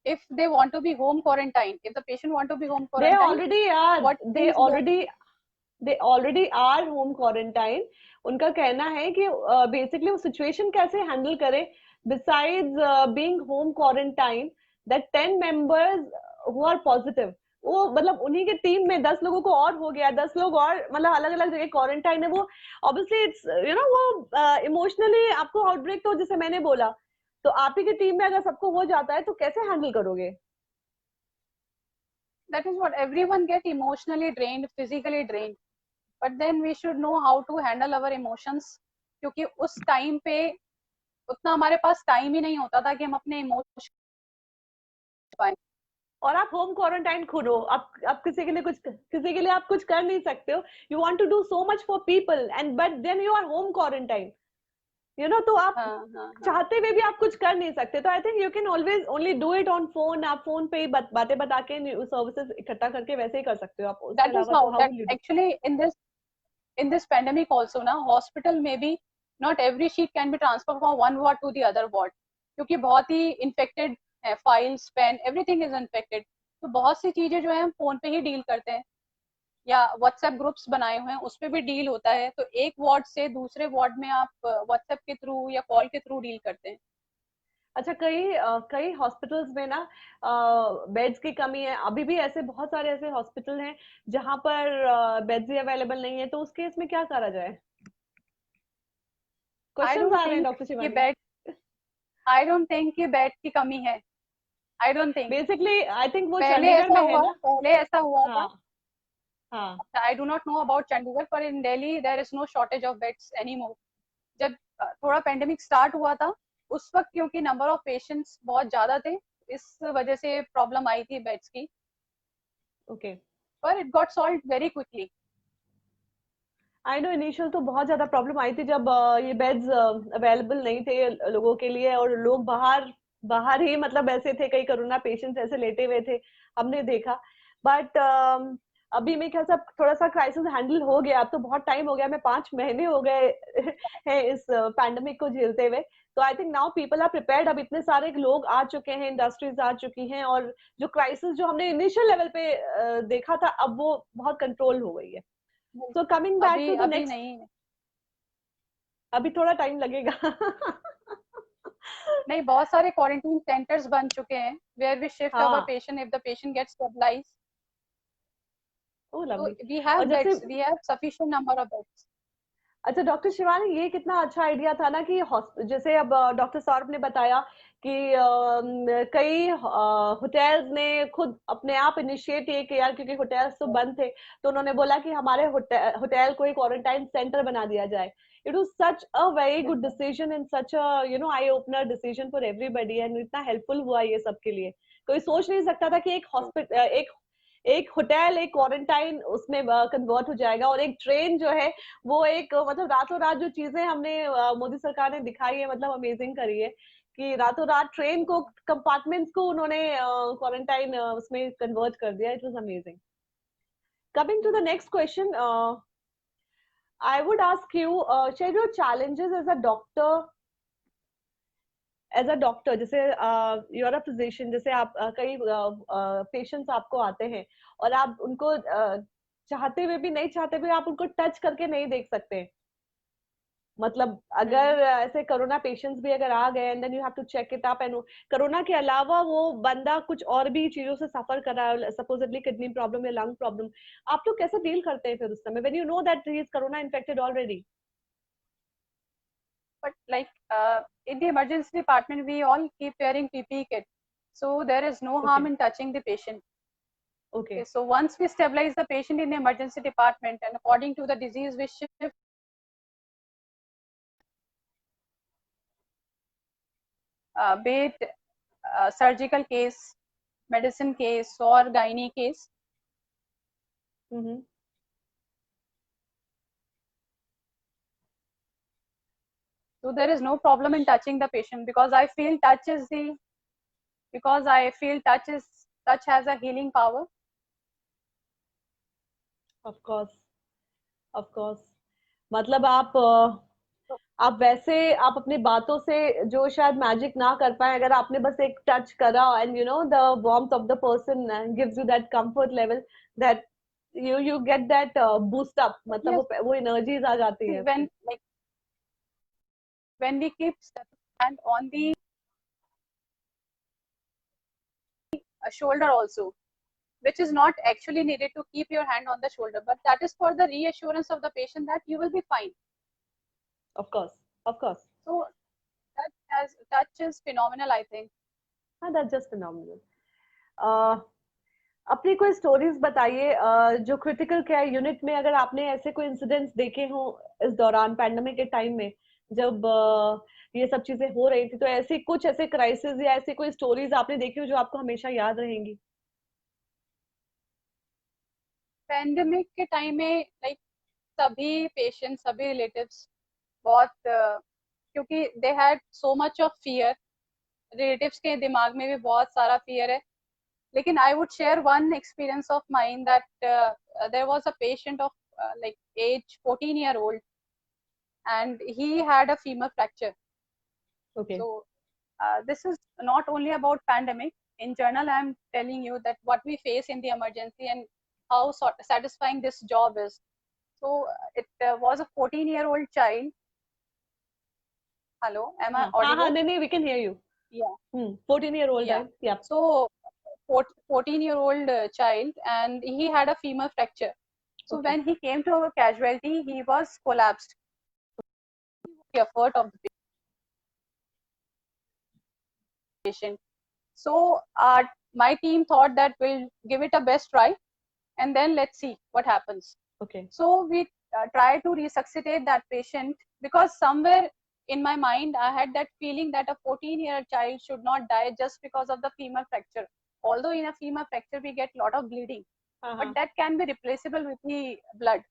If they want to be home quarantine, if the patient want to be home they quarantine, already are what they already are home quarantine. उनका कहना है कि बेसिकली वो सिचुएशन कैसे हैंडल करें besides being home quarantine, that 10 members who are positive, वो मतलब उन्हीं के टीम में 10 लोगों को और हो गया, 10 लोग और मतलब अलग अलग जगह क्वारंटाइन है, वो ऑब्वियसली इट्स वो इमोशनली आपको आउटब्रेक, तो जैसे मैंने बोला, तो आप ही की टीम में अगर सबको हो जाता है तो कैसे हैंडल करोगे? That is what, everyone get emotionally drained, physically drained, but then we should know how to handle our emotions, क्योंकि उस टाइम पे उतना हमारे पास टाइम ही नहीं होता था कि हम अपने इमोशन पाए। और आप होम क्वारंटाइन खुद हो, आप किसी के लिए आप कुछ कर नहीं सकते हो, you want to do so much for people and but then you are home quarantine, तो आप चाहते हुए भी आप कुछ कर नहीं सकते, तो I think you can always only do it on phone, आप फोन पे बातें बता के सर्विसेज इकट्ठा करके वैसे ही कर सकते हो आप। That is how actually in this pandemic also ना, hospital में भी not every sheet can be transferred from one ward to the other ward, क्योंकि बहुत ही infected है, files, pen, everything is infected, तो बहुत सी चीजें जो है हम फोन पे ही डील करते हैं या व्हाट्सएप ग्रुप्स बनाए हुए हैं उस पे भी डील होता है, तो एक वार्ड से दूसरे वार्ड में आप व्हाट्सएप के थ्रू या कॉल के थ्रू डील करते हैं। अच्छा, कई हॉस्पिटल्स में ना बेड्स की कमी है, अभी भी ऐसे बहुत सारे ऐसे हॉस्पिटल हैं जहां पर बेड्स ही अवेलेबल नहीं है, तो उस केस में क्या करा जाए? क्वेश्चंस आ रहे हैं doctor Shivani. I don't think कि बेड की कमी है, I don't think, basically I think वो पहले ऐसा हुआ, पहले ऐसा हुआ था, हाँ I do not know about Chandigarh, पर in Delhi there is no shortage of beds anymore. जब थोड़ा पेंडेमिक स्टार्ट हुआ था उस वक्त, क्योंकि नंबर ऑफ पेशेंट्स बहुत ज्यादा थे, इस वजह से प्रॉब्लम आई थी बेड्स की, ओके, पर it got solved very quickly. I know initial तो बहुत ज्यादा प्रॉब्लम आई थी जब ये बेड्स अवेलेबल नहीं थे लोगों के लिए, और लोग बाहर बाहर ही मतलब ऐसे थे, कई कोरोना पेशेंट्स ऐसे लेटे हुए थे, हमने देखा। बट अभी मेरे ख्याल से थोड़ा सा क्राइसिस हैंडल हो गया, अब तो बहुत टाइम हो गया, मैं 5 महीने हो गए हैं इस पैंडेमिक को झेलते हुए, तो I think now people are prepared. अब इतने सारे लोग आ चुके हैं, इंडस्ट्रीज आ चुकी हैं, और जो क्राइसिस जो हमने इनिशियल लेवल पे देखा था, अब वो बहुत कंट्रोल हो गई है. सो कमिंग बैक अभी टू द अभी नेक्स्ट. नहीं, अभी थोड़ा टाइम लगेगा. नहीं, बहुत सारे क्वारंटीन सेंटर्स बन चुके हैं वेयर वी शिफ्ट अवर हाँ. Patient if the patient gets stabilised. Oh So lovely. we have और जैसे, beds, we have sufficient number of beds. अच्छा डॉक्टर शिवानी, ये कितना अच्छा आइडिया था ना कि जैसे अब डॉक्टर सौरभ ने बताया कि कई होटल्स ने खुद अपने आप इनिशिएट ये किया, क्योंकि होटल्स तो बंद थे, तो उन्होंने बोला कि हमारे होटल को एक क्वारंटाइन सेंटर बना दिया जाए. It was such a very good decision and such a eye opener decision for everybody, and इतना हेल्पफुल हुआ ये सबके लिए. कोई सोच नहीं सकता था कि एक हॉस्पिटल, एक होटल एक क्वारंटाइन उसमें कन्वर्ट हो जाएगा, और एक ट्रेन जो है वो एक मतलब रातों रात जो चीजें हमने मोदी सरकार ने दिखाई है, मतलब अमेजिंग करी है, कि रातों रात ट्रेन को, कंपार्टमेंट्स को उन्होंने क्वारंटाइन उसमें कन्वर्ट कर दिया. It was amazing. Coming to the next question, I would ask you, share your challenges as a doctor. जैसे यू आर अ फिजिशियन, जैसे आप कई पेशेंट्स आपको आते हैं, और आप उनको चाहते हुए भी, नहीं चाहते हुए, आप उनको टच करके नहीं देख सकते. मतलब अगर ऐसे कोरोना पेशेंट्स भी अगर आ गए, and then you have to check it up, and corona के अलावा वो बंदा कुछ और भी चीजों से सफर कर रहा है, सपोजिटली किडनी प्रॉब्लम या लंग प्रॉब्लम, आप लोग कैसे डील करते हैं फिर उस समय, when you know that he is corona infected already? But like in the emergency department, we all keep wearing PPE kit, so there is no harm in touching the patient. Okay. So once we stabilize the patient in the emergency department, and according to the disease, we shift be it surgical case, medicine case, or gynae case. Mm-hmm. So there is no problem in touching the patient, because I feel touch has a healing power. Of course. Of course. मतलब आप वैसे, आप अपनी बातों से जो शायद magic ना कर पाए, अगर आपने बस एक टच करा, and the warmth of the person gives you that comfort level, that you get that boost up, मतलब Yes. वो एनर्जीज आ जाती है. When we keep hand on the shoulder also, which is not actually needed to keep your hand on the shoulder, but that is for the reassurance of the patient that you will be fine. Of course. Of course. So touch is phenomenal, I think. That's just phenomenal. अपनी कोई stories बताइए, जो critical care unit में अगर आपने ऐसे कोई incidents देखे हो इस दौरान, पैंडेमिक के टाइम में, जब ये सब चीजें हो रही थी, तो ऐसे कुछ ऐसे क्राइसिस या ऐसी कोई स्टोरीज आपने देखी हो जो आपको हमेशा याद रहेंगी? पैंडेमिक के टाइम में लाइक सभी पेशेंट, सभी रिलेटिव्स बहुत क्योंकि they had so much of fear, relatives के दिमाग में भी बहुत सारा फियर है. लेकिन I would share one experience of mine that there was a patient of like age 14-year-old, and he had a femur fracture. Okay. So this is not only about pandemic. In general, I'm telling you that what we face in the emergency and how satisfying this job is. So it was a 14-year-old child. Hello, am I audible? नहीं, we can hear you. Yeah. 14-year-old, Yeah. right? Yeah. So 14-year-old child, and he had a femur fracture. So Okay. when he came to our casualty, he was collapsed. The effort of the patient. So my team thought that we'll give it a best try, and then let's see what happens. Okay. So we try to resuscitate that patient, because somewhere in my mind I had that feeling that a 14-year-old child should not die just because of the femur fracture. Although in a femur fracture we get a lot of bleeding, but that can be replaceable with the blood.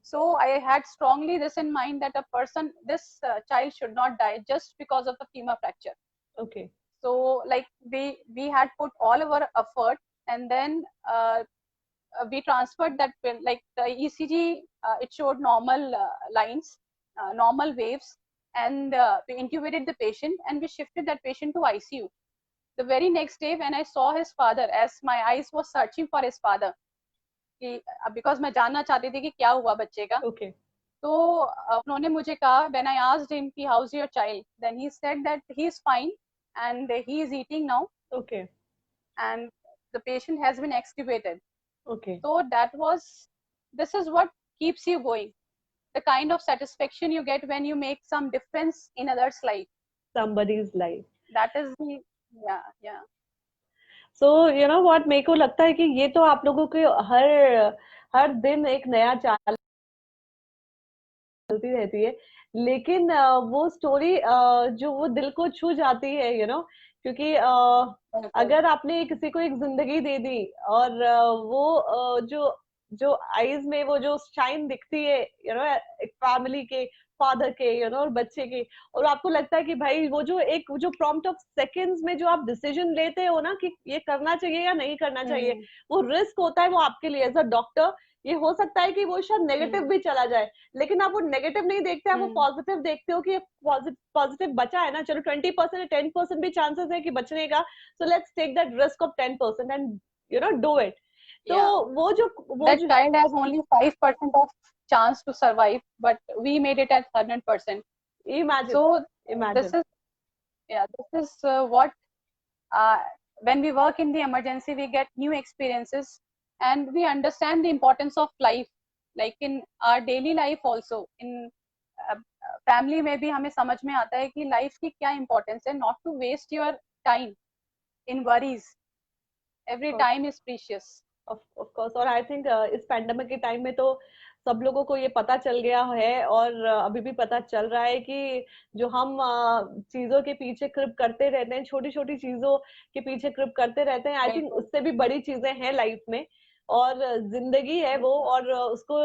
So I had strongly this in mind that this child should not die just because of the femur fracture. Okay. So like we had put all our effort, and then we transferred that, like the ECG, it showed normal lines, normal waves, and we intubated the patient and we shifted that patient to ICU. The very next day when I saw his father, as my eyes was searching for his father, because मैं जानना चाहती थी कि क्या हुआ बच्चे का. Okay. तो उन्होंने मुझे कहा, when I asked him कि how's your child, then he said that he is fine and he is eating now. Okay. And the patient has been extubated. Okay. So this is what keeps you going. The kind of satisfaction you get when you make some difference in others' life. Somebody's life. That is the, yeah. So you know what, मेरे को लगता है कि ये तो आप लोगों के हर दिन एक नया चाल चलती रहती है, लेकिन वो स्टोरी जो वो दिल को छू जाती है, क्योंकि अगर आपने किसी को एक जिंदगी दे दी और वो जो आईज में वो जो शाइन दिखती है, एक फैमिली के फादर के, और बच्चे के, और आपको लगता है कि भाई वो जो प्रॉम्प्ट ऑफ सेकंड्स में जो आप डिसीजन लेते हो ना कि ये करना चाहिए या नहीं करना चाहिए, वो रिस्क होता है वो आपके लिए एज अ डॉक्टर. ये हो सकता है कि वो शायद नेगेटिव भी चला जाए, लेकिन आप वो नेगेटिव नहीं देखते, आप वो पॉजिटिव देखते हो कि पॉजिटिव बचा है ना, चलो 20% 10% भी चांसेस है कि बचने का, so let's take that risk of 10% and do it. तो वो जो child has only 5% of chance to survive, but we made it at 100%. Imagine. So imagine. This is what when we work in the emergency, we get new experiences and we understand the importance of life, like in our daily life also. In family में भी हमें समझ में आता है कि life की क्या importance है, not to waste your time in worries. Every time is precious. Of course. और I think इस पैंडेमिक के टाइम में तो सब लोगों को ये पता चल गया है, और अभी भी पता चल रहा है कि जो हम चीजों के पीछे कृप करते रहते हैं, छोटी छोटी चीजों के पीछे कृप करते रहते हैं, आई थिंक उससे भी बड़ी चीजें हैं लाइफ में, और जिंदगी है वो, और उसको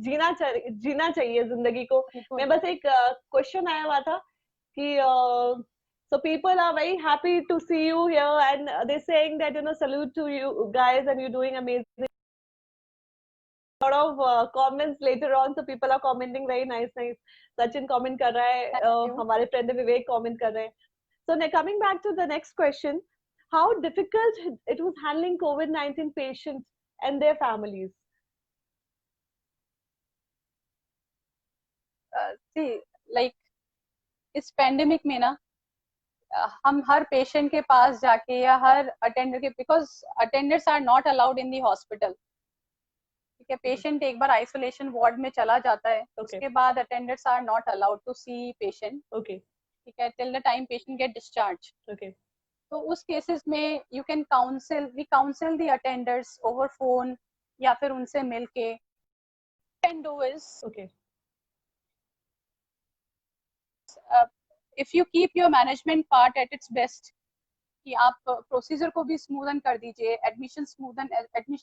जीना चाहिए जिंदगी को. मैं बस एक क्वेश्चन आया हुआ था कि so people are very happy to see you here, and they're saying that salute to you guys and you're doing amazing. A lot of comments later on, so people are commenting very nice. Sachin comment कर रहा है, हमारे friend Vivek comment कर रहे हैं. So now coming back to the next question, how difficult it was handling COVID-19 patients and their families? See, like इस pandemic में ना हम हर पेशेंट के पास जाके या हर अटेंडर के, because attenders are not allowed in the hospital. ठीक है, पेशेंट एक बार आइसोलेशन वार्ड में चला जाता है, उसके बाद attenders are not allowed to see patient. Okay, ठीक है, till the time patient get discharge. Okay. तो उस केसेस में you can we counsel the attenders over phone या फिर उनसे मिलके. Can do is okay. if you keep your management part at its best, कि आप प्रोसीजर को भी स्मूदन कर दीजिए, एडमिशन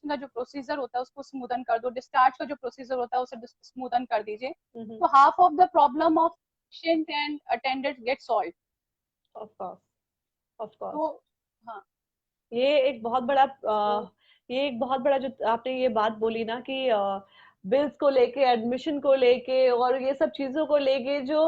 का जो प्रोसीजर होता है उसको स्मूदन कर दो, डिस्चार्ज का जो प्रोसीजर होता है उसे स्मूदन कर दीजिए, तो half of the problem of patient and attendant get solve. Of course. तो हाँ, ये एक बहुत बड़ा जो आपने ये बात बोली ना कि बिल्स को लेके, एडमिशन को लेके और ये सब चीजों को लेके जो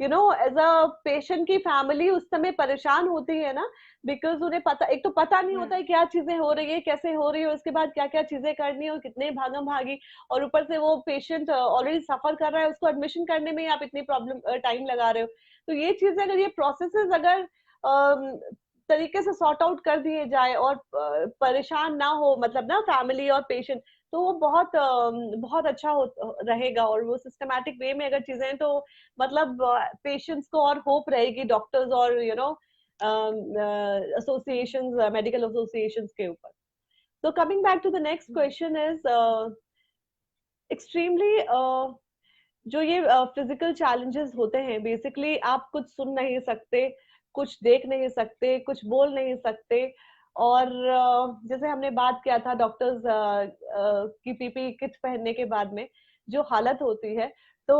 एज अ पेशेंट की फैमिली उस समय परेशान होती है ना, बिकॉज उन्हें एक तो पता नहीं होता है क्या चीजें हो रही है, कैसे हो रही है, उसके बाद क्या क्या चीजें करनी है और कितने भागम भागी, और ऊपर से वो पेशेंट ऑलरेडी सफर कर रहा है, उसको एडमिशन करने में ही आप इतनी टाइम लगा रहे हो. तो ये चीजें अगर ये प्रोसेसेस अगर तरीके से सॉर्ट आउट कर दिए जाए और परेशान ना हो, मतलब ना फैमिली और पेशेंट, तो वो बहुत अच्छा रहेगा. और वो सिस्टमैटिक वे में अगर चीजें, तो मतलब पेशेंट्स को और होप रहेगी डॉक्टर्स और एसोसिएशंस, मेडिकल एसोसिएशंस के ऊपर. So coming back to the next question is extremely जो ये फिजिकल चैलेंजेस होते हैं, बेसिकली आप कुछ सुन नहीं सकते, कुछ देख नहीं सकते, कुछ बोल नहीं सकते, और जैसे हमने बात किया था डॉक्टर्स की पीपी किट पहनने के बाद में जो हालत होती है, तो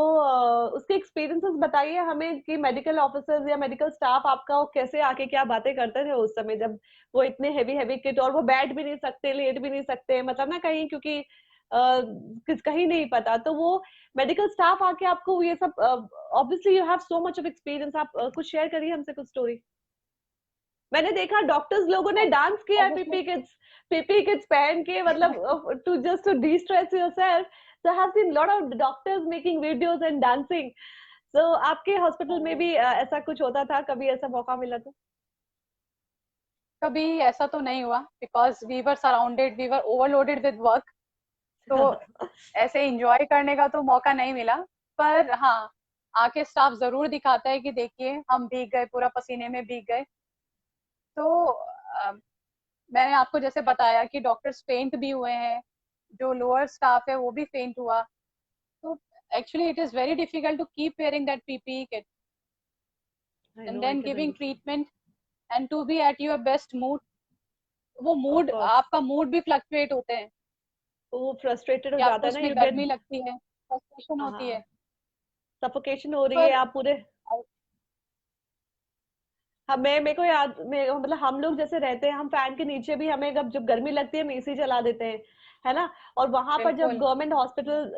उसके एक्सपीरियंसेस बताइए हमें कि मेडिकल ऑफिसर्स या मेडिकल स्टाफ आपका वो कैसे आके क्या बातें करते थे उस समय, जब वो इतने हैवी किट, और वो बैठ भी नहीं सकते, लेट भी नहीं सकते, मतलब ना कहीं, क्योंकि कहीं नहीं पता, तो वो मेडिकल स्टाफ आके आपको ये सब, obviously you have so much of experience, आप कुछ शेयर करिए हमसे कुछ स्टोरी। मैंने देखा डॉक्टर्स लोगों ने डांस किया है पीपी किट्स पहन के, मतलब to just to destress yourself. So I have seen lot of doctors making videos and dancing. So आपके हॉस्पिटल में भी ऐसा कुछ होता था, कभी ऐसा मौका मिला तो? कभी ऐसा तो नहीं हुआ, because we were surrounded, we were overloaded with work, तो ऐसे एंजॉय करने का तो मौका नहीं मिला। पर हाँ, आके स्टाफ जरूर दिखाता है कि देखिए हम भीग गए, पूरा पसीने में भीग गए। तो मैंने आपको जैसे बताया कि डॉक्टर्स फेंट भी हुए हैं, जो लोअर स्टाफ है वो भी फेंट हुआ। तो actually it is very difficult to keep wearing that PPE kit I and know, I then can giving understand. Treatment and to be at your best mood. वो ऑफ मूड, कोर्स, आपका mood भी fluctuate होते हैं वो frustrated हो कि जाता आपको है ना, उसमें यू गेट, गर्मी लगती है, फ्रस्ट्रेशन होती हाँ, है। सफोकेशन हो रही है पर आप पूरे। हमें मेरे को याद मतलब हम लोग जैसे रहते हैं, हम फैन के नीचे भी, हमें जब गर्मी लगती है हम एसी चला देते हैं, है ना। और वहां पर जब बिल्कुल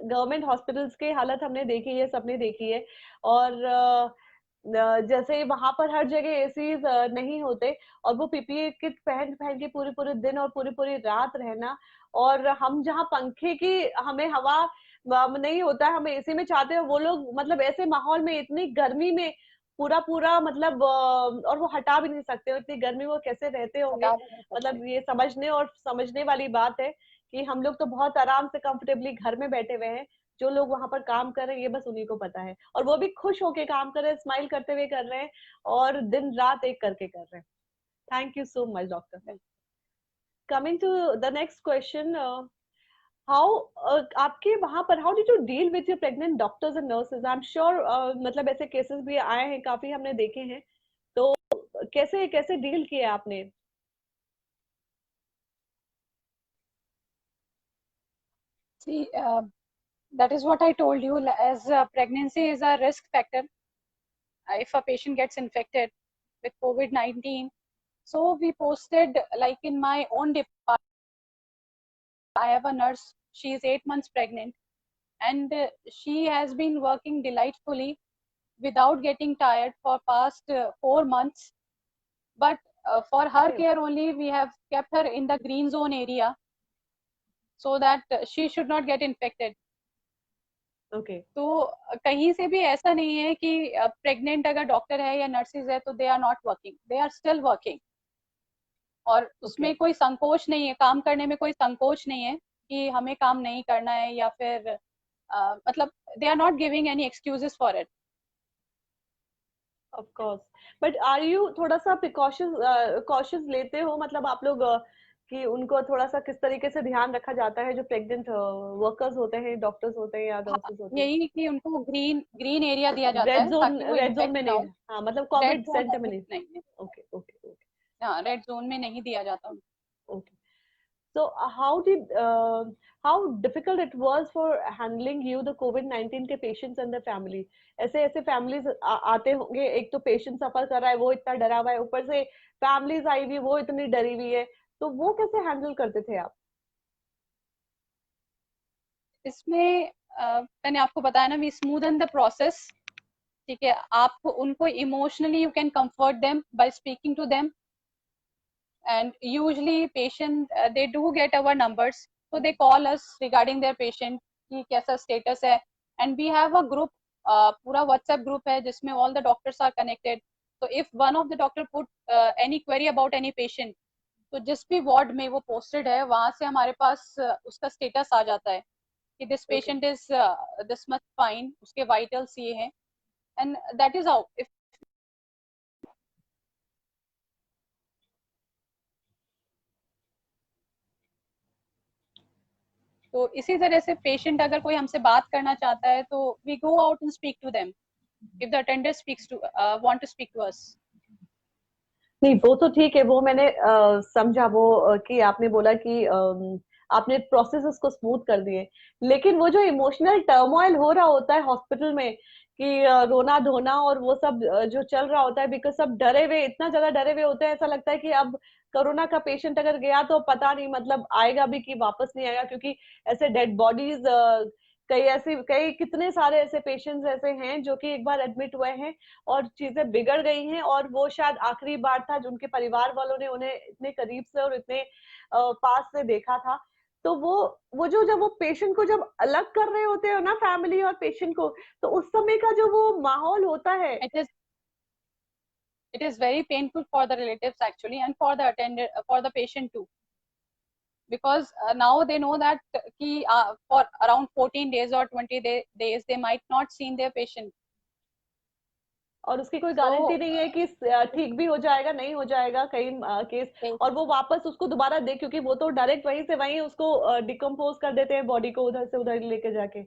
गवर्नमेंट हॉस्पिटल्स की हालत हमने देखी है, सबने देखी है। और जैसे वहां पर हर जगह एसी नहीं होते, और वो पीपीई किट पहन पहन के पूरे पूरे दिन और पूरी पूरी रात रहना। और हम जहाँ पंखे की हमें हवा नहीं होता है, हम एसी में चाहते हैं, वो लोग मतलब ऐसे माहौल में इतनी गर्मी में पूरा पूरा मतलब और वो हटा भी नहीं सकते, इतनी गर्मी वो कैसे रहते होंगे। बता भी नहीं सकते। मतलब ये समझने और समझने वाली बात है कि हम लोग तो बहुत आराम से कंफर्टेबली घर में बैठे हुए हैं, जो लोग वहां पर काम कर रहे हैं ये बस उन्हीं को पता है, और वो भी खुश होके काम कर रहे हैं, स्माइल करते हुए कर रहे हैं, और दिन रात एक करके कर रहे हैं। Thank you so much doctor. Coming to the next question, how आपके वहां पर how did you deal with your pregnant doctors and nurses? I am sure मतलब ऐसे केसेस भी आए हैं, काफी हमने देखे हैं, तो कैसे कैसे डील किया आपने? See, that is what I told you. As pregnancy is a risk factor, if a patient gets infected with COVID-19, so we posted, like in my own department, I have a nurse. She is 8 months pregnant, and she has been working delightfully without getting tired for past 4 months. But for her Okay, care only, we have kept her in the green zone area so that she should not get infected. okay, तो कहीं से भी ऐसा नहीं है कि pregnant अगर doctor है या नर्सेज है तो they are not working, they are still working. और उसमें okay, कोई संकोच नहीं है, काम करने में कोई संकोच नहीं है कि हमें काम नहीं करना है, या फिर मतलब they are not giving any excuses for it. Of course. But are you थोड़ा सा प्रिकॉशंस कॉशियस लेते हो, मतलब आप लोग कि उनको थोड़ा सा किस तरीके से ध्यान रखा जाता है, जो प्रेग्नेंट वर्कर्स होते हैं, डॉक्टर्स होते हैं या हाँ, नर्सेज होती हैं? यही कि उनको ग्रीन ग्रीन एरिया दिया जाता है ताकि वो रेड जोन इन्फेक्ट में ना नहीं, हो। हाँ मतलब रेड कोविड जोन सेंटर में नहीं? नहीं है। ओके, ओके, ओके, हाँ, रेड जोन में नहीं दिया जाता उनको। Okay. So how difficult it was for handling you the COVID-19 के patients and the family? ऐसे ऐसे families आते होंगे, एक तो patient सफर कर रहा है, वो इतना डरा हुआ है, ऊपर से families आई हुई, वो इतनी डरी हुई है, तो वो कैसे handle करते थे आप? इसमें मैंने आपको बताया ना, वी स्मूदन द प्रोसेस। ठीक है, आप उनको emotionally you can comfort them by speaking to them, and usually patient they do get our numbers, so they call us regarding their patient कि कैसा status है, and we have a group, पूरा WhatsApp group है जिसमें all the doctors are connected. So if one of the doctor put any query about any patient, तो जिस भी ward में वो पोस्टेड है वहां से हमारे पास उसका स्टेटस आ जाता है कि this Okay. Patient is this much fine, उसके वाइटल्स ये हैं, and that is how. If तो इसी तरह से पेशेंट अगर कोई हमसे बात करना चाहता है तो we go out and speak to them if the attender speaks to want to speak to us. नहीं, वो तो ठीक है, वो मैंने समझा, वो कि आपने बोला कि आपने प्रोसेस को स्मूथ कर दिए, लेकिन वो जो इमोशनल टर्मोइल हो रहा होता है हॉस्पिटल में, कि रोना धोना और वो सब जो चल रहा होता है, बिकॉज सब डरे हुए, इतना ज्यादा डरे हुए होते हैं, ऐसा लगता है कि अब कोरोना का पेशेंट अगर गया तो पता नहीं मतलब आएगा भी कि वापस नहीं आएगा, क्योंकि ऐसे डेड बॉडीज कई कितने सारे ऐसे पेशेंट्स ऐसे हैं जो कि एक बार एडमिट हुए हैं और चीजें बिगड़ गई हैं, और वो शायद आखिरी बार था जो उनके परिवार वालों ने उन्हें इतने करीब से और इतने पास से देखा था। तो वो जो जब वो पेशेंट को जब अलग कर रहे होते हैं ना फैमिली और पेशेंट को, तो उस समय का जो वो माहौल होता है, it is very painful for the relatives actually, and for the attendant, for the patient too, because now they know that for around 14 days or 20 days they might not see their patient. और उसकी कोई So guarantee नहीं है कि ठीक भी हो जाएगा नहीं हो जाएगा कई केस, और वो वापस उसको दोबारा दे, क्योंकि वो तो डायरेक्ट वहीं से वहीं उसको डिकम्पोज कर देते हैं बॉडी को, उधर से उधर लेके जाके।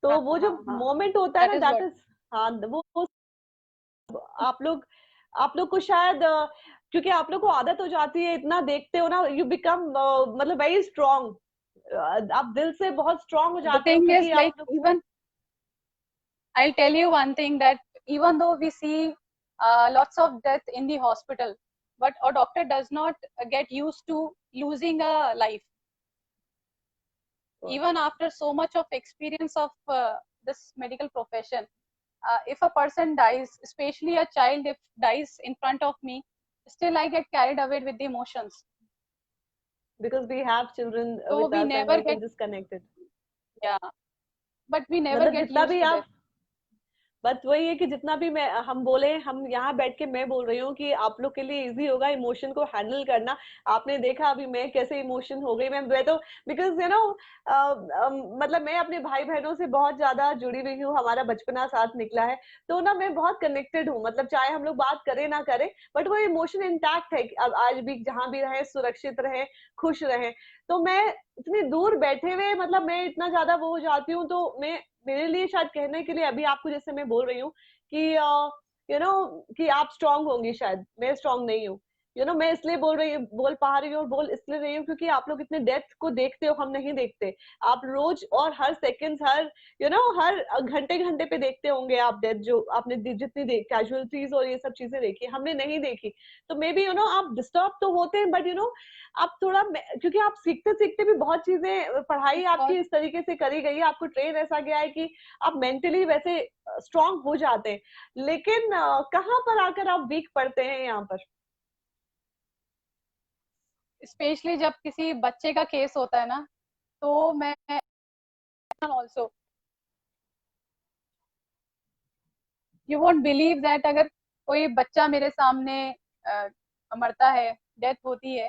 तो वो जो हाँ, मोमेंट होता है that ना, is दैट what. इज, हाँ वो आप लोग आप लोग को शायद क्योंकि आप लोग को आदत हो जाती है, इतना देखते हो ना, यू बिकम मतलब वेरी स्ट्रांग, आप दिल से बहुत स्ट्रांग हो The जाते हो, thing is, क्योंकि like, आप लोग। even I'll tell you one thing, that even though we see lots of death in the hospital, but a doctor does not get used to losing a life. Even after so much of experience of this medical profession, if a person dies, especially a child, if dies in front of me, still I get carried away with the emotions. Because we have children So with we us and never we get, can just connect it. yeah, but we never मतलब get जितना used भी to that. आप, but वही है कि जितना भी मैं हम बोले, हम यहाँ बैठ के मैं बोल रही हूँ कि आप लोग के लिए इजी होगा इमोशन को हैंडल करना। आपने देखा अभी मैं कैसे इमोशन हो गई, मैं तो बिकॉज मतलब मैं अपने भाई बहनों से बहुत ज्यादा जुड़ी हुई हूँ, हमारा बचपना साथ निकला है, तो ना मैं बहुत कनेक्टेड हूँ, मतलब चाहे हम लोग बात करें ना करें, बट वो इमोशन इंटैक्ट है कि अब आज भी जहां भी रहे सुरक्षित रहे, खुश रहे। तो मैं इतनी दूर बैठे हुए मतलब मैं इतना ज्यादा वो हो जाती हूँ, तो मैं मेरे लिए शायद कहने के लिए अभी आपको जैसे मैं बोल रही हूँ कि कि आप स्ट्रांग होंगी, शायद मैं स्ट्रांग नहीं हूँ। मैं इसलिए बोल पा रही हूँ और बोल इसलिए रही हूँ क्योंकि आप लोग इतने डेथ को देखते हो, हम नहीं देखते। आप रोज और हर सेकंड हर हर घंटे घंटे पे देखते होंगे आप डेथ, जो आपने जितनी कैजुअलिटीज और ये सब चीजें देखी हमने नहीं देखी। तो मे बी आप डिस्टर्ब तो होते हैं, बट आप थोड़ा, क्योंकि आप सीखते सीखते भी बहुत चीजें, पढ़ाई आपकी इस तरीके से करी गई है, आपको ट्रेन ऐसा गया है कि आप मेंटली वैसे स्ट्रांग हो जाते हैं। लेकिन कहाँ पर आकर आप वीक पड़ते हैं यहाँ पर? स्पेशली जब किसी बच्चे का केस होता है ना, तो मैं also, you won't believe that, अगर कोई बच्चा मेरे सामने मरता है, डेथ होती है,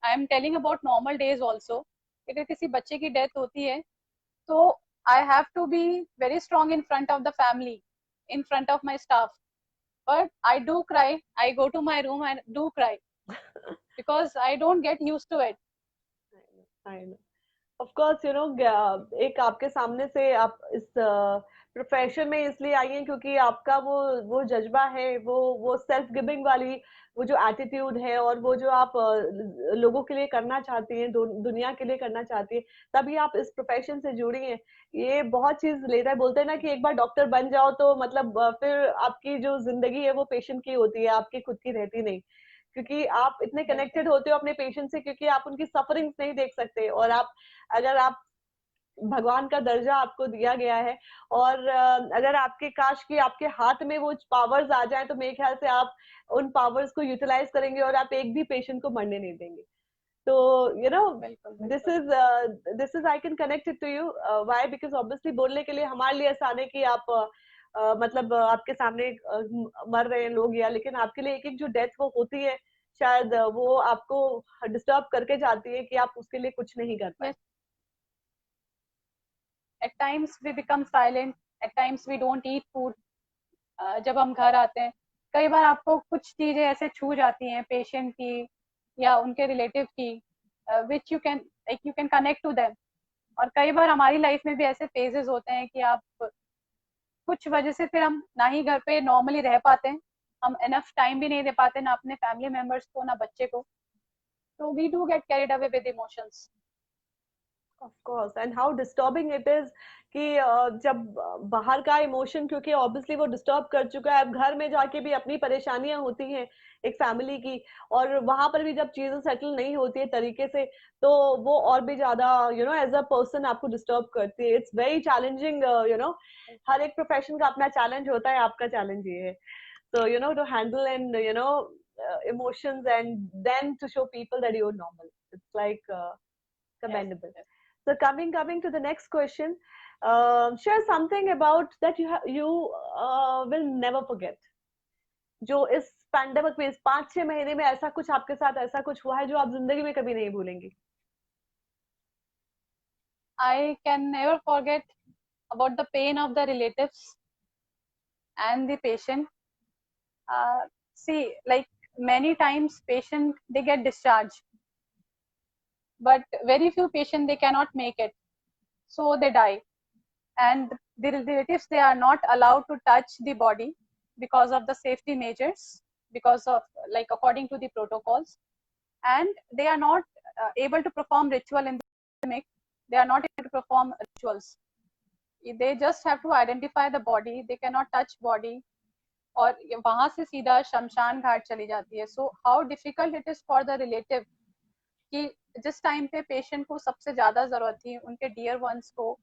I am telling about normal days also, अगर किसी बच्चे की डेथ होती है, तो I have to be very strong in front of the family, in front of my staff, but I do cry. I go to my room and do cry because I don't get used to it. I know. Of course एक आपके सामने से आप इस profession में इसलिए आई हैं क्योंकि आपका वो जज्बा है, वो सेल्फ गिविंग वाली वो जो एटीट्यूड है, और वो जो आप लोगों के लिए करना चाहती हैं, दुनिया के लिए करना चाहती है, तभी आप इस प्रोफेशन से जुड़ी हैं। ये बहुत चीज लेता है, बोलते हैं ना कि एक बार डॉक्टर बन जाओ तो मतलब फिर आपकी जो जिंदगी है वो पेशेंट की होती है, आपकी खुद की रहती नहीं, क्योंकि आप इतने कनेक्टेड होते हो अपने पेशेंट से, क्योंकि आप उनकी सफरिंग्स नहीं देख सकते। और अगर आप भगवान का दर्जा आपको दिया गया है, और अगर आपके काश की आपके हाथ में वो पावर्स आ जाए, तो मेरे ख्याल से आप उन पावर्स को यूटिलाइज करेंगे और आप एक भी पेशेंट को मरने नहीं देंगे। तो this is I can connect it to you. Why? Because obviously बोलने के लिए हमारे लिए आसान है कि आप मतलब आपके सामने मर रहे हैं लोग, या लेकिन आपके लिए एक एक जो डेथ वो होती है, शायद वो आपको डिस्टर्ब करके जाती है कि आप उसके लिए कुछ नहीं कर पाए। Yes, at times we become silent, at times we don't eat food. जब हम घर आते हैं, कई बार आपको कुछ चीजें ऐसे छू जाती हैं पेशेंट की या उनके रिलेटिव की, which you can connect to them. और कई बार हमारी लाइफ में भी ऐसे फेजेस होते हैं कि आप कुछ वजह से फिर हम ना ही घर पे नॉर्मली रह पाते हैं, हम एनफ टाइम भी नहीं दे पाते ना अपने फैमिली मेंबर्स को ना बच्चे को, तो we do get carried away with emotions. Of course, and how disturbing it is कि जब बाहर का इमोशन, क्योंकि ऑब्वियसली वो डिस्टर्ब कर चुका है, अब घर में जाके भी अपनी परेशानियां होती हैं एक फैमिली की, और वहां पर भी जब चीजें सेटल नहीं होती है तरीके से, तो वो और भी ज्यादा एज अ पर्सन आपको डिस्टर्ब करती है. It's very challenging. हर एक प्रोफेशन का अपना चैलेंज होता है, आपका चैलेंज ये है. So, to handle and, emotions, and then to show people that you're normal. It's like commendable. Yes. So coming to the next question, share something about that you will never forget. जो इस pandemic में, इस 5-6 महीने में ऐसा कुछ आपके साथ ऐसा कुछ हुआ है जो आप जिंदगी में कभी नहीं भूलेंगी? I can never forget about the pain of the relatives and the patient. See, like many times patient, they get discharged, but very few patient, they cannot make it. So they die. And the relatives, they are not allowed to touch the body because of the safety measures, because of, like, according to the protocols. And they are not able to perform ritual in the pandemic. They are not able to perform rituals. They just have to identify the body. They cannot touch body. और वहां से सीधा शमशान घाट चली जाती है. So how difficult it is for the relative कि जिस टाइम पे पेशेंट को सबसे ज्यादा जरूरत थी, उनके डियर वंस को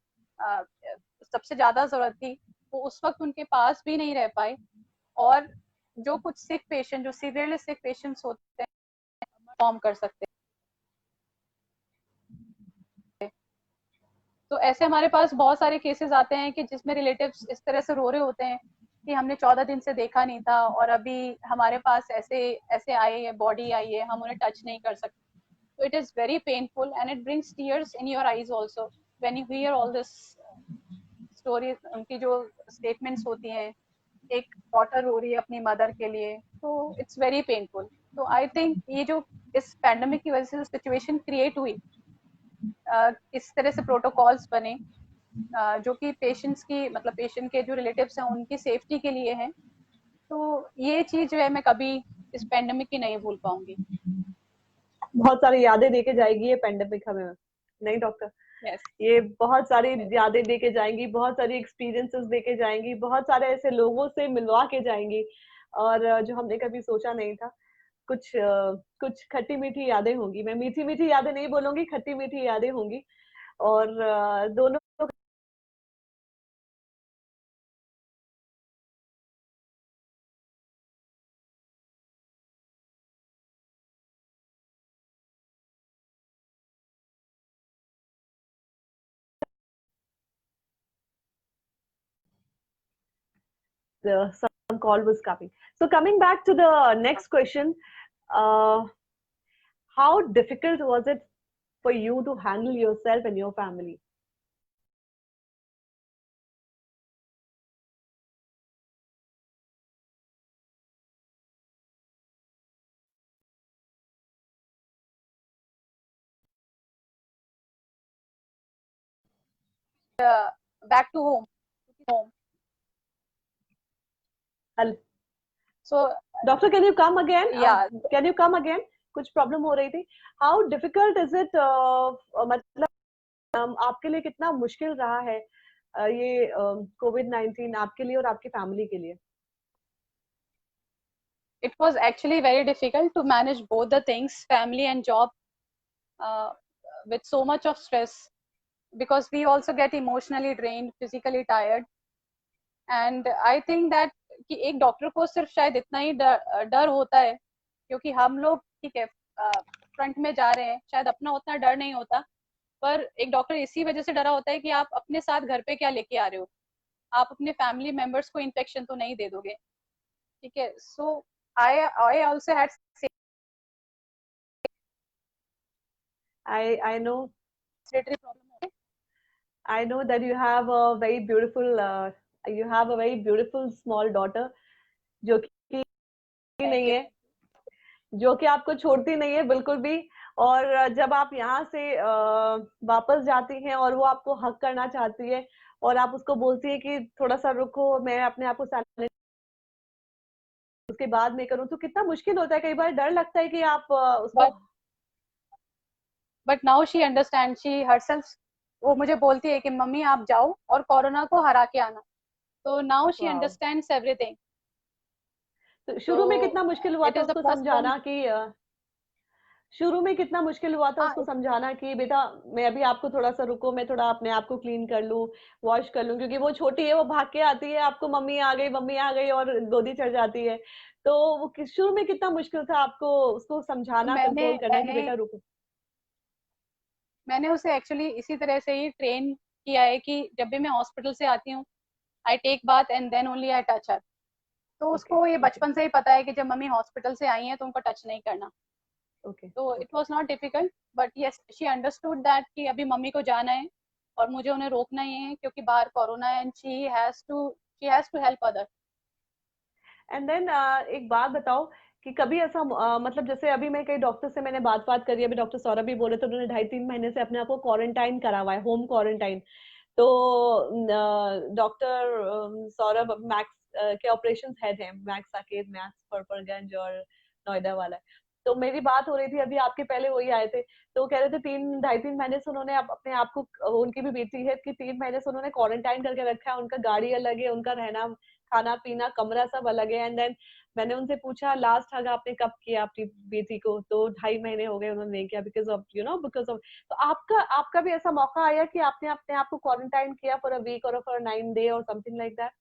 सबसे ज्यादा जरूरत थी, वो उस वक्त उनके पास भी नहीं रह पाए. और जो कुछ सिक पेशेंट, जो सीवियरली सिक पेशेंट्स होते हैं, परफॉर्म कर सकते हैं. तो ऐसे हमारे पास बहुत सारे केसेस आते हैं कि जिसमें रिलेटिव्स इस तरह से रो रहे होते हैं कि हमने 14 दिन से देखा नहीं था और अभी हमारे पास ऐसे ऐसे आए है, बॉडी आई है, हम उन्हें टच नहीं कर सकते. So it is very painful and it brings tears in your eyes also when you hear all this stories. उनकी जो statements होती हैं, एक डॉटर रो रही है अपनी मदर के लिए, तो इट्स वेरी पेनफुल. तो आई थिंक ये जो इस पैंडेमिक की वजह से सिचुएशन क्रिएट हुई, इस तरह से प्रोटोकॉल्स बने जो कि पेशेंट्स की, मतलब पेशेंट के जो रिलेटिव्स हैं उनकी सेफ्टी के लिए हैं, तो ये चीज जो है मैं कभी इस पैंडेमिक की नहीं भूल पाऊंगी. बहुत सारी यादें देके जाएगी ये पैंडेमिक हमें, नहीं डॉक्टर? yes. ये बहुत सारी यादें देके जाएंगी, बहुत सारी एक्सपीरियंसेस देके जाएंगी, बहुत सारे ऐसे लोगों से मिलवा के जाएंगी, और जो हमने कभी सोचा नहीं था. कुछ खट्टी मीठी यादें होंगी. मैं मीठी मीठी यादें नहीं बोलूंगी, खट्टी मीठी यादें होंगी. और दोनों some call was coming. So coming back to the next question, how difficult was it for you to handle yourself and your family? Back to home. So, doctor, can you come again? Yeah. Can you come again? कुछ problem हो रही थी. How difficult is it? मतलब आपके लिए कितना मुश्किल रहा है ये COVID-19 आपके लिए और आपकी फैमिली के लिए? It was actually very difficult to manage both the things, family and job, with so much of stress, because we also get emotionally drained, physically tired. And I think that कि एक doctor को सिर्फ शायद इतना ही डर होता है, क्योंकि हम लोग ठीक है फ्रंट में जा रहे हैं, शायद अपना उतना डर नहीं होता, पर एक डॉक्टर इसी वजह से डरा होता है कि आप अपने साथ घर पे क्या लेके आ रहे हो, आप अपने फैमिली मेंबर्स को इन्फेक्शन तो नहीं दे दोगे. ठीक है. सो I also had I know respiratory problem. I know that you have a very beautiful small daughter जो कि नहीं है, जो कि आपको छोड़ती नहीं है बिल्कुल भी. और जब आप यहाँ से वापस जाती हैं और वो आपको हक करना चाहती है और आप उसको बोलती है कि थोड़ा सा रुको, मैं अपने आप को सैनिटाइज उसके बाद में करूँ, तो कितना मुश्किल होता है. कई बार डर लगता है कि आप उसको but now she understand, she herself, वो मुझे बोलती है कि मम्मी आप जाओ और कोरोना को हरा के आना। तो नाउ शी वाह। Understands everything. तो तो शुरू में कितना मुश्किल हुआ इट था इज द उसको प्लस फॉर, समझाना कि शुरू में कितना मुश्किल हुआ था हाँ उसको समझाना कि बेटा मैं अभी आपको थोड़ा सा रुको, मैं थोड़ा अपने आप को क्लीन कर लूं, वॉश कर लूं, क्योंकि वो छोटी है, वो भाग के आती है आपको मम्मी आ गई मम्मी आ गई और गोदी चढ़ जाती है। तो वो शुरू में कितना मुश्किल था आपको उसको समझाना, मैंने कंट्रोल करना कि मैंने बेटा रुको। मैंने उसे एक्चुअली इसी तरह से ही ट्रेन किया है कि जब भी मैं हॉस्पिटल से आती हूँ, I take bath and then only I touch her. तो ओके उसको ये ओके बचपन से ही पता है कि जब मम्मी हॉस्पिटल से आई हैं तो उनको टच नहीं करना। ओके तो it okay. Was not difficult, but yes she understood that कि अभी मम्मी को जाना है और मुझे उन्हें रोकना ही है क्योंकि बाहर कोरोना है, and she has to help other. And then एक बात बताओ कि कभी ऐसा मतलब जैसे अभी मैं कई डॉक्टर से मैंने बात करी, अभी डॉक्टर सौरभ भी बोले तो उन्होंने 2.5-3 महीने से अपने आप को क्वारंटाइन करा हुआ है, होम क्वारंटाइन। तो डॉक्टर सौरभ मैक्स के ऑपरेशन हेड हैं, मैक्स साकेत, मैक्स फरफरगंज और नोएडा वाला। तो मेरी बात हो रही थी अभी, आपके पहले वही आए थे, तो वो कह रहे थे 2.5-3 महीने से उन्होंने अपने आप को, उनकी भी बेटी है कि 3 महीने से उन्होंने क्वारंटाइन करके रखा है, उनका गाड़ी अलग है, उनका रहना खाना पीना कमरा सब अलग है। एंड देन मैंने उनसे पूछा लास्ट हग आपने कब किया अपनी बेटी को, तो 2.5 महीने हो गए उन्होंने नहीं किया, बिकॉज ऑफ बिकॉज ऑफ। तो आपका आपका भी ऐसा मौका आया कि आपने अपने आप को क्वारंटाइन किया फॉर अ वीक और फॉर 9 डे और समथिंग लाइक दैट?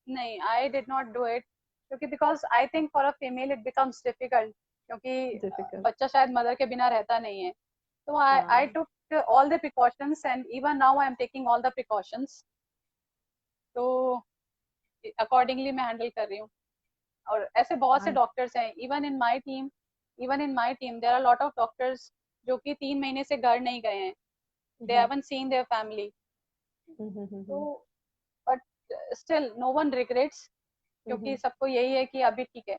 नहीं, I did not do it, क्योंकि because I think for a female it becomes difficult, क्योंकि डिफिकल्ट। बच्चा शायद मदर के बिना रहता नहीं है। तो आई हाँ। Took all the precautions and even now I am taking all the precautions. तो अकॉर्डिंगली मैं हैंडल कर रही हूँ। और ऐसे बहुत से हाँ। डॉक्टर्स हैं, even in my team there are lot of doctors जो कि 3 महीने से घर नहीं गए हैं, they hmm, haven't seen their family. Hmm. तो but still no one regrets, क्योंकि हम्म। सबको यही है कि अभी ठीक है,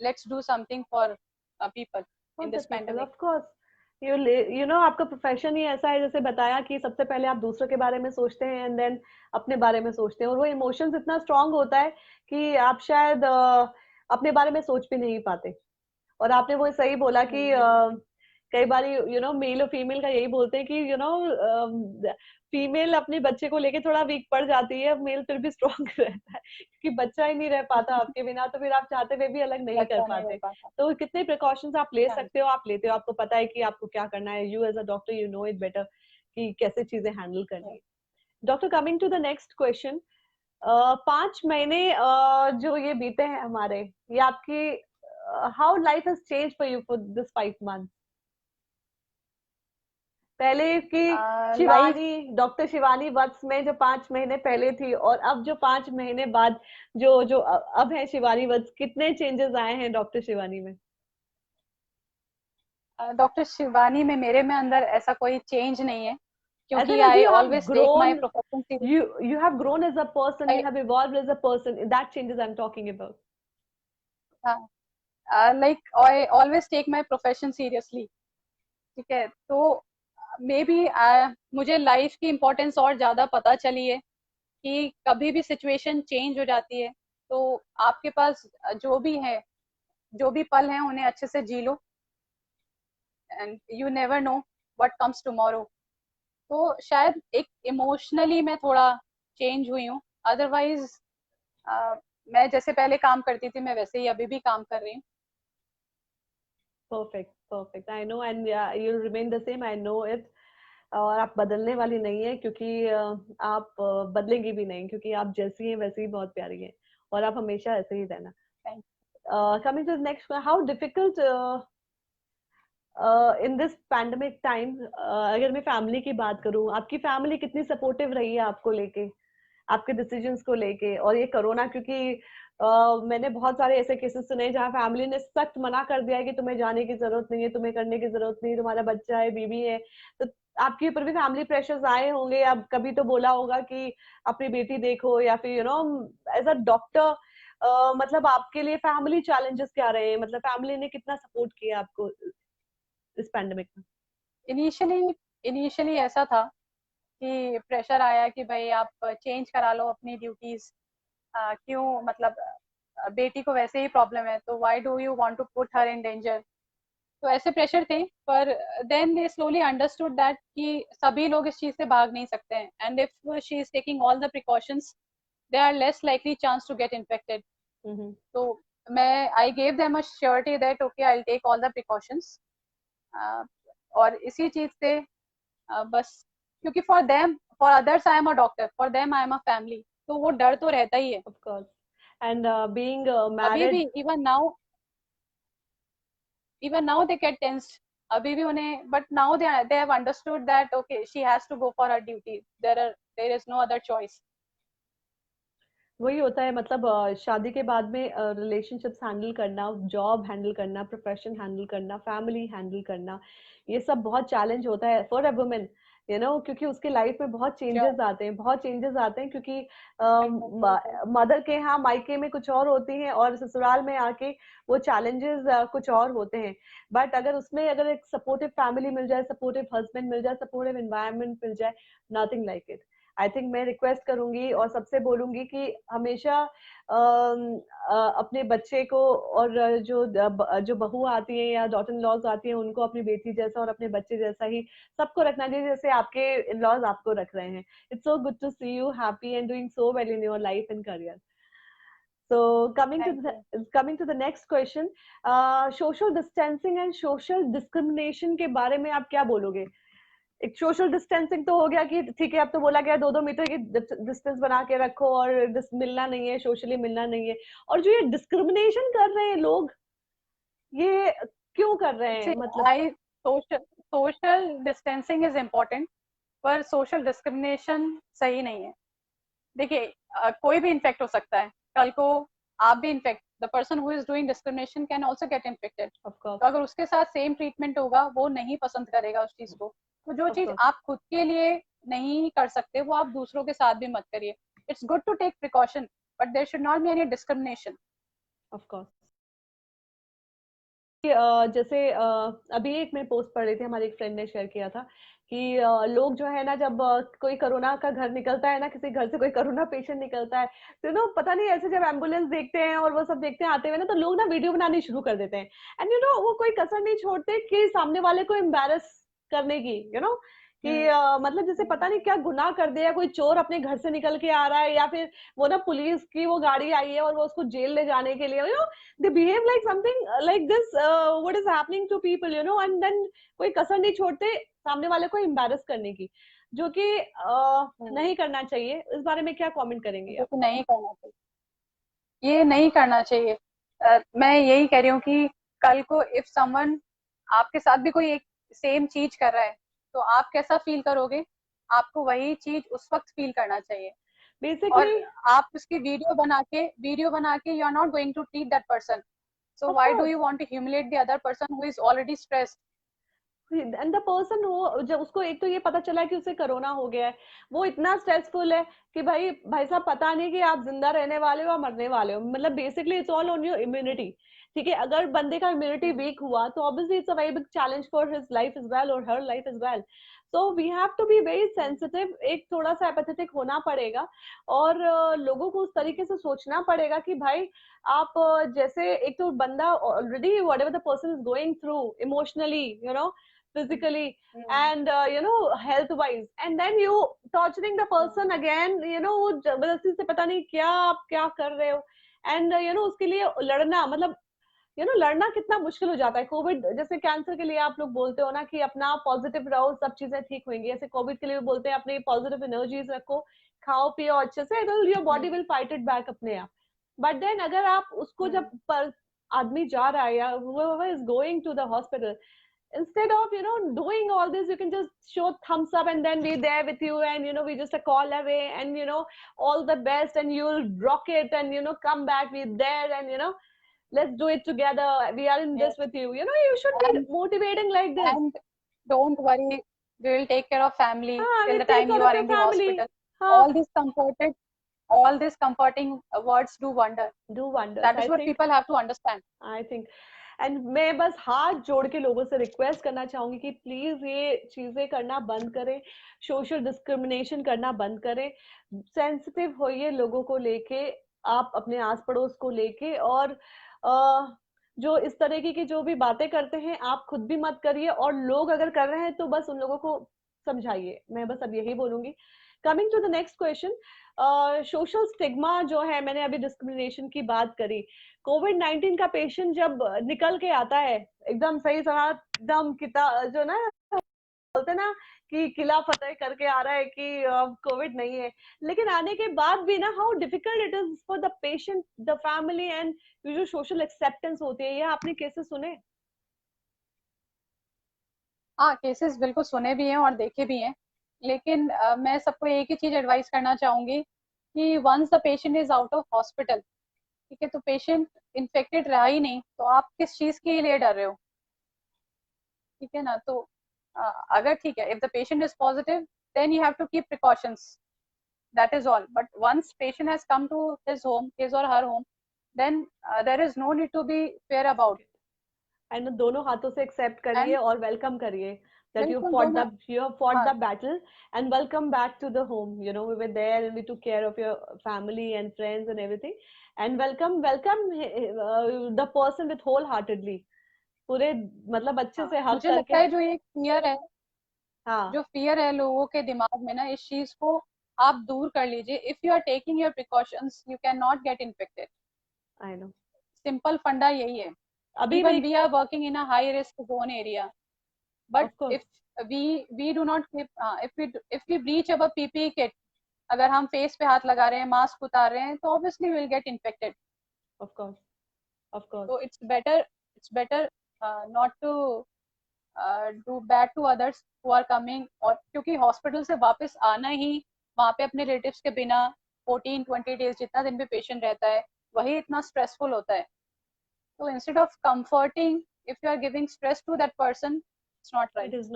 let's do something for people for in the this people pandemic. Of course. आपका प्रोफेशन ही ऐसा है, जैसे बताया कि सबसे पहले आप दूसरों के बारे में सोचते हैं एंड देन अपने बारे में सोचते हैं, और वो इमोशंस इतना स्ट्रांग होता है कि आप शायद अपने बारे में सोच भी नहीं पाते। और आपने वो सही बोला कि कई बार मेल और फीमेल का यही बोलते हैं कि फीमेल अपने बच्चे को लेके थोड़ा वीक पड़ जाती है, मेल फिर भी स्ट्रांग रहता है क्योंकि बच्चा ही नहीं रह पाता आपके बिना, तो फिर आप चाहते हुए भी अलग नहीं कर बच्चा नहीं रह पाते। पाता। तो कितने प्रिकॉशंस आप ले हाँ, सकते हो, आप लेते हो, आपको पता है कि आपको क्या करना है, you as a doctor you know it better कि कैसे चीजें हैंडल करनी है। Doctor, coming to the next question, 5 महीने जो ये बीते हैं हमारे, ये आपकी how life has change for you for this 5 month? पहले की लाइफ, शिवानी, डॉक्टर शिवानी वत्स में जो 5 महीने पहले थी और अब जो 5 महीने बाद जो जो अब है शिवानी वत्स, कितने चेंजेस आए हैं डॉक्टर शिवानी में? डॉक्टर शिवानी में मेरे में अंदर ऐसा कोई चेंज नहीं है, As in, क्योंकि as I you have always take my grown, profession serious. you have grown as a person, you have evolved as a person. That changes I'm talking about. Like I always take my profession seriously. ठीक है, तो maybe मुझे life की importance और ज्यादा पता चली है कि कभी भी सिचुएशन चेंज हो जाती है, तो आपके पास जो भी है, जो भी पल हैं उन्हें अच्छे से जी लो, and you never know what comes tomorrow. तो शायद एक इमोशनली मैं थोड़ा चेंज हुई हूँ, अदरवाइज मैं जैसे पहले काम करती थी मैं वैसे ही अभी भी काम कर रही हूँ। Perfect, perfect. I know, and yeah, you'll remain the same. I know it. और आप बदलने वाली नहीं है, क्योंकि आप बदलेंगी भी नहीं, क्योंकि आप जैसी हैं वैसी ही बहुत प्यारी हैं, और आप हमेशा ऐसे ही रहना। Thank coming to next, how difficult in this pandemic time, अगर मैं फैमिली की बात करूं, आपकी फैमिली कितनी सपोर्टिव रही है आपको लेके, आपके डिसीजंस को लेके? और ये कोरोना, क्योंकि मैंने बहुत सारे ऐसे केसेस सुने जहाँ फैमिली ने सख्त मना कर दिया है कि तुम्हें जाने की जरूरत नहीं है, तुम्हें करने की जरूरत नहीं, तुम्हारा बच्चा है, बीवी है। तो आपके ऊपर भी फैमिली प्रेशर्स आए होंगे, अब कभी तो बोला होगा कि अपनी बेटी देखो, या फिर एज अ डॉक्टर मतलब आपके लिए फैमिली चैलेंजेस क्या रहे हैं, मतलब फैमिली ने कितना सपोर्ट किया आपको इस पैंडेमिक में? इनिशियली इनिशियली ऐसा था कि प्रेशर आया कि भाई आप चेंज करा लो अपनी ड्यूटीज, क्यों, मतलब बेटी को वैसे ही प्रॉब्लम है तो why do you want to put her in danger. तो ऐसे प्रेशर थे, पर then they slowly understood that कि सभी लोग इस चीज से भाग नहीं सकते हैं, and if she is taking all the precautions they are less likely chance to get infected. तो मैं I gave them a surety that okay I will take all the precautions. और इसी चीज से बस, क्योंकि for them, for others I am a doctor, for them I am a family, तो वो डर तो रहता ही है. Of course. And being अभी married. भी even now they get tensed. अभी भी उन्हें, but now they have understood that okay she has to go for her duty, there is no other choice. वही होता है, मतलब शादी के बाद में रिलेशनशिप्स हैंडल करना, जॉब हैंडल करना, प्रोफेशन हैंडल करना, फैमिली हैंडल करना, ये सब बहुत चैलेंज होता है for a women, you know, क्योंकि उसके लाइफ में बहुत चेंजेस आते हैं, बहुत चेंजेस आते हैं, क्योंकि मदर के यहाँ मायके में कुछ और होती हैं और ससुराल में आके वो चैलेंजेस कुछ और होते हैं. बट अगर उसमें अगर एक सपोर्टिव फैमिली मिल जाए, सपोर्टिव हस्बैंड मिल जाए, सपोर्टिव एनवायरनमेंट मिल जाए, nothing like it. I think मैं रिक्वेस्ट करूंगी और सबसे बोलूंगी कि हमेशा अपने बच्चे को और जो बहू आती है या डॉटर इन लॉज आती है उनको अपनी बेटी जैसा और अपने बच्चे जैसा ही सबको रखना चाहिए, जैसे आपके इन लॉज आपको रख रहे हैं. It's so good to see you happy and doing so well in your life and career. So coming to the next question, social distancing and social discrimination के बारे में आप क्या बोलोगे? एक सोशल डिस्टेंसिंग तो हो गया कि ठीक है, अब तो बोला गया 2-2 मीटर की डिस्टेंस बना के रखो और मिलना नहीं है, सोशली मिलना नहीं है. और जो ये डिस्क्रिमिनेशन कर रहे हैं लोग, ये क्यों कर रहे हैं? मतलब आई सोशल डिस्टेंसिंग इज इम्पोर्टेंट, पर सोशल डिस्क्रिमिनेशन सही नहीं है. देखिए कोई भी इन्फेक्ट हो सकता है, कल को आप भी infect, the person who is doing discrimination can also get infected. तो अगर उसके साथ सेम ट्रीटमेंट होगा वो नहीं पसंद करेगा उस चीज को. तो जो चीज आप खुद के लिए नहीं कर सकते वो आप दूसरों के साथ भी मत करिए. It's good to take precaution, but there should not be any discrimination. Of course. जैसे अभी एक मैं पोस्ट पढ़ रही थी, हमारी एक फ्रेंड ने शेयर किया था कि लोग जो है ना, जब कोई कोरोना का घर निकलता है ना, किसी घर से कोई कोरोना पेशेंट निकलता है, तो नो पता नहीं ऐसे जब एम्बुलेंस देखते हैं और वो सब देखते हैं आते हुए ना, तो लोग ना वीडियो बनानी शुरू कर देते हैं. एंड यू नो वो कोई कसर नहीं छोड़ते कि सामने वाले को एम्बैरस करने की, यू नो, कि मतलब जैसे पता नहीं क्या गुनाह कर दिया, कोई चोर अपने घर से निकल के आ रहा है या फिर वो ना पुलिस की वो गाड़ी आई है और वो उसको जेल ले जाने के लिए, you know, they behave like something like this, what is happening to people, you know, and then कोई कसर नहीं छोड़ते सामने वाले को एम्बैरस करने की, जो कि नहीं करना चाहिए. इस बारे में क्या कमेंट करेंगे आप? नहीं करना चाहिए, ये नहीं करना चाहिए. मैं यही कह रही हूँ कि कल को इफ समवन आपके साथ भी कोई एक सेम चीज कर रहा है तो आप कैसा फील करोगे, आपको वही चीज उस वक्त फील करना चाहिए. बेसिकली और आप उसकी वीडियो बना के you are not going to treat that person, so why do you want to humiliate the other person who is already stressed. And the person हो, जब उसको एक तो ये पता चला कि उसे कोरोना हो गया है, वो इतना स्ट्रेसफुल है कि भाई साहब पता नहीं कि आप जिंदा रहने वाले हो या मरने वाले हो. मतलब basically it's all on your immunity. ठीक है, अगर बंदे का इम्यूनिटी वीक हुआ तो obviously it's a very big challenge for his life is well और her life is well. So we have to be very sensitive, एक थोड़ा सा एपेथेटिक होना पड़ेगा और लोगों को उस तरीके से सोचना पड़ेगा कि भाई आप जैसे एक तो बंदा already whatever the person is going through emotionally, you know, physically and you know health wise, and then you torturing the person again, you know, वो जबरदस्ती से पता नहीं क्या आप क्या कर रहे हो. एंड यू नो उसके लिए लड़ना, मतलब यू नो लड़ना कितना मुश्किल हो जाता है. कोविड जैसे कैंसर के लिए आप लोग बोलते हो ना कि अपना पॉजिटिव रहो, सब चीजें ठीक होंगी, ऐसे कोविड के लिए भी बोलते हैं अपनी पॉजिटिव एनर्जीज रखो, खाओ पियो अच्छे से, your body will fight it back अपने आप. बट देन अगर आप उसको जब आदमी जा रहा है या whoever is going to the hospital, instead of you know doing all this, you can just show thumbs up and then be there with you, and you know we just a call away, and you know all the best, and you'll rock it, and you know come back, be there, and you know let's do it together, we are in this with you, you know, you should be motivating like this. And don't worry, we will take care of family till the time you are in the hospital. All these comforting words do wonders. That is what people have to understand. I think. And मैं बस हाथ जोड़ के लोगों से request करना चाहूंगी कि प्लीज ये चीजें करना बंद करें, सोशल डिस्क्रिमिनेशन करना बंद करें, सेंसिटिव होइए लोगों को लेके, आप अपने आस पड़ोस को लेके, और जो इस तरीके की जो भी बातें करते हैं आप खुद भी मत करिए, और लोग अगर कर रहे हैं तो बस उन लोगों को समझाइए। मैं बस अब यही बोलूंगी। Coming to the next question, social stigma जो है, मैंने अभी डिस्क्रिमिनेशन की बात करी। कोविड 19 का पेशेंट जब निकल के आता है एकदम सही सलाह, एकदम किता जो ना बोलते ना कि किला फतेह करके आ रहा है कि कोविड नहीं है, लेकिन आने के बाद भी ना how difficult it is for the patient, the family, and ये जो सोशल एक्सेप्टेंस होती है, ये आपने केसेस सुने? हाँ, केसेस बिल्कुल सुने भी हैं और देखे भी हैं, लेकिन मैं सबको एक ही चीज एडवाइस करना चाहूंगी कि once the patient is out of hospital, ठीक है, तो पेशेंट इन्फेक्टेड रहा ही नहीं तो आप किस चीज के लिए डर रहे हो, ठीक है ना। तो अगर ठीक है, if the patient is positive then you have to keep precautions, that is all, but once patient has come to his or her home, then there is no need to be fear about it. And दोनों हाथों से accept करिए And और welcome करिए that बिल्कुल जो मैं you have fought हाँ the battle, and welcome back to the home. You know, we were there and we took care of your family and friends and everything, and welcome the person with wholeheartedly, पूरे मतलब अच्छे हाँ, से हक मुझे लगता करके। है जो ये हाँ, जो फियर है लोगों के दिमाग में ना, इस चीज को आप दूर कर लीजिए। If you are taking your precautions you can not get infected, I know. Simple फंडा यही है। अभी even भी we are working in a high risk zone area, but of course, if we do not keep if we breach our PPE kit, अगर हम face पे हाथ लगा रहे हैं, मास्क उतार रहे हैं, तो obviously will get infected. Of course, of course. तो it's better not to do bad to others who are coming, और क्योंकि हॉस्पिटल से वापस आना ही वहाँ पे अपने रिलेटिव्स के बिना 14-20 डेज जितना दिन भी पेशेंट रहता है, वही इतना स्ट्रेसफुल होता है। So instead of comforting, if you are giving stress to that person, it's not right. It is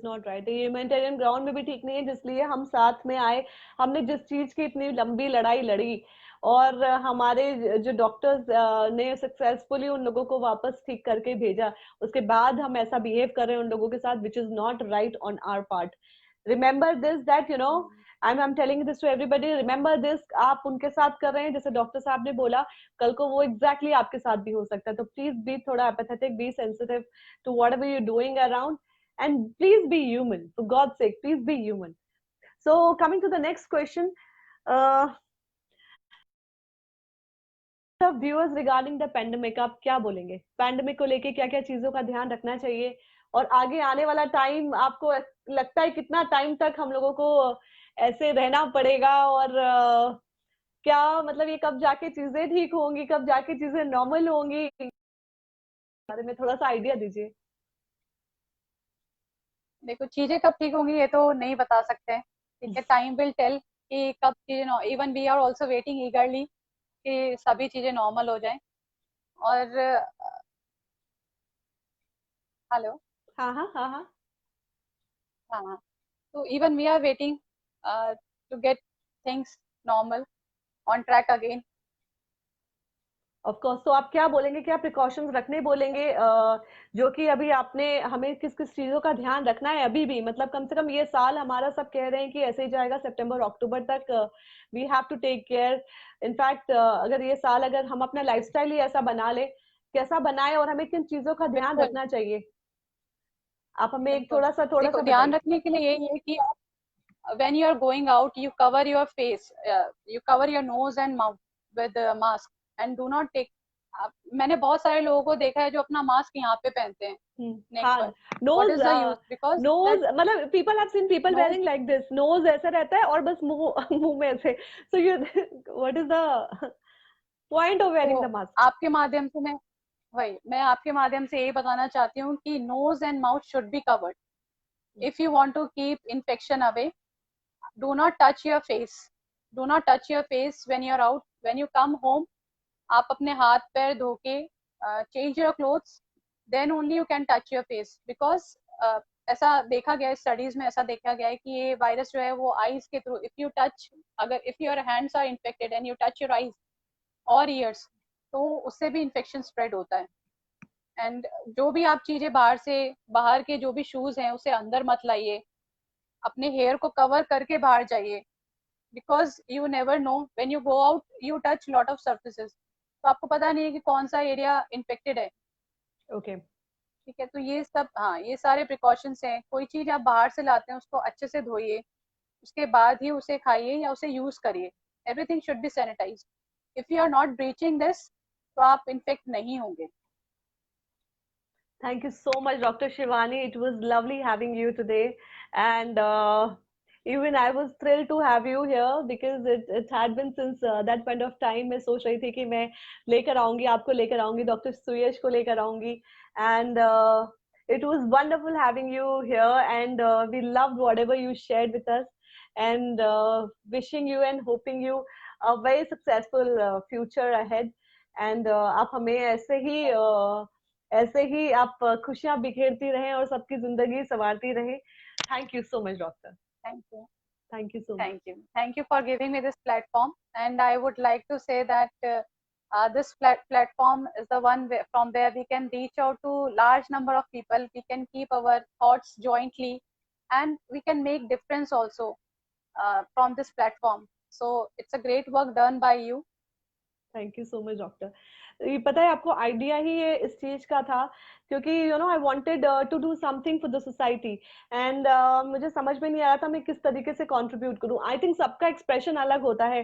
not right. ये ह्यूमैनिटेरियन ग्राउंड में भी ठीक नहीं है, जिसलिए हम साथ में आए। हमने जिस चीज की इतनी लंबी लड़ाई लड़ी, और हमारे जो डॉक्टर्स ने सक्सेसफुली उन लोगों को वापस ठीक करके भेजा, उसके बाद हम ऐसा बिहेव कर रहे हैं उन लोगों के साथ, which is not right on our part. Remember this that you know, I am telling this to everybody, remember this. आप उनके साथ कर रहे हैं, जैसे डॉक्टर साहब ने बोला, कल को वो एग्जैक्टली आपके साथ भी हो सकता है। तो प्लीज बी थोड़ा apathetic, be sensitive to whatever you doing around, and please be human, for God's sake, please be human. So coming to the next question, uh, the viewers regarding the pandemic, आप क्या बोलेंगे? Pandemic को लेके क्या क्या चीजों का ध्यान रखना चाहिए, और आगे आने वाला टाइम आपको लगता है कितना टाइम तक हम लोगों को ऐसे रहना पड़ेगा, और क्या मतलब ये कब जाके चीजें ठीक होंगी, कब जाके चीजें नॉर्मल होंगी, बारे में थोड़ा सा आइडिया दीजिए। देखो, चीजें कब ठीक होंगी ये तो नहीं बता सकते हैं, ठीक है, टाइम विल टेल कि कब चीजें, even we are also waiting eagerly कि सभी चीजें नॉर्मल हो जाएं। और हेलो, हाँ हाँ हाँ हाँ। हाँ, तो even we are waiting to get things normal on track again. Of course. तो आप क्या बोलेंगे, क्या प्रिकॉशंस रखने बोलेंगे, जो कि अभी आपने हमें किस किस चीजों का ध्यान रखना है अभी भी, मतलब कम से कम ये साल हमारा सब कह रहे हैं कि ऐसे ही जाएगा सितंबर अक्टूबर तक, we have to take care. In fact अगर ये साल अगर हम अपना लाइफस्टाइल ही ऐसा बना ले, कैसा बनाए, और हमें किन चीजों का ध्यान बिल्कुल, रखना चाहिए, आप हमें एक बिल्कुल। थोड़ा देखो, सा ध्यान बताइए। रखने के लिए यही है कि when you are going out you cover your face, you cover your nose and mouth with a mask, and do not take मैंने बहुत सारे लोगों को देखा है जो अपना मास्क यहाँ पे पहनते हैं, नेक हाँ, पर। What nose, is the use, because nose that मतलब people have seen people nose, wearing like this, nose ऐसा रहता है और बस मुंह मुंह में ऐसे, so you what is the point of wearing to the mask? आपके माध्यम से मैं आपके माध्यम से यही बताना चाहती हूँ कि nose and mouth should be covered if you want to keep infection away. Do not touch your face, do not touch your face when you are out, when you come home आप अपने हाथ पैर धो के change your clothes, then only you can touch your face, because ऐसा देखा गया है, स्टडीज में ऐसा देखा गया है कि ये वायरस जो है वो आईज के थ्रू, इफ यू टच, अगर if your hands are infected and you touch your eyes और ईयर्स, तो उससे भी इन्फेक्शन स्प्रेड होता है। एंड जो भी आप चीजें बाहर के जो भी शूज हैं उसे अंदर मत लाइए, अपने हेयर को कवर करके बाहर जाइए, because you never know when you go out you touch lot of surfaces, तो आपको पता नहीं है कि कौन सा एरिया इन्फेक्टेड है। Okay. ठीक है, तो ये सब, हाँ, ये सारे प्रिकॉशंस हैं। कोई चीज आप बाहर से लाते हैं उसको अच्छे से धोइए, उसके बाद ही उसे खाइए या उसे यूज करिए। Everything should be sanitised. If you are not breaching this, तो आप इन्फेक्ट नहीं होंगे। Thank you so much, Dr. Shivani. It was lovely having you today. And even I was thrilled to have you here because it had been since that point of time मैं सोच रही थी कि मैं लेकर आऊंगी, आपको लेकर आऊंगी, डॉक्टर सुयश को लेकर आऊंगी. And it was wonderful having you here, and we loved whatever you shared with us. And wishing you and hoping you a very successful future ahead. And आप हमें ऐसे ही आप खुशियां बिखेरती रहें और सबकी जिंदगी संवारती रहें. Thank you so much doctor. Thank you. Thank you so much. Thank you for giving me this platform. And I would like to say that this platform is the one from where we can reach out to large number of people. We can keep our thoughts jointly, and we can make difference also from this platform. So it's a great work done by you. Thank you so much doctor. ये पता है आपको idea ही ये इस चीज का था क्योंकि I wanted to do something for the society. And मुझे समझ में नहीं आ रहा था मैं किस तरीके से कंट्रीब्यूट करूं. आई थिंक सबका एक्सप्रेशन अलग होता है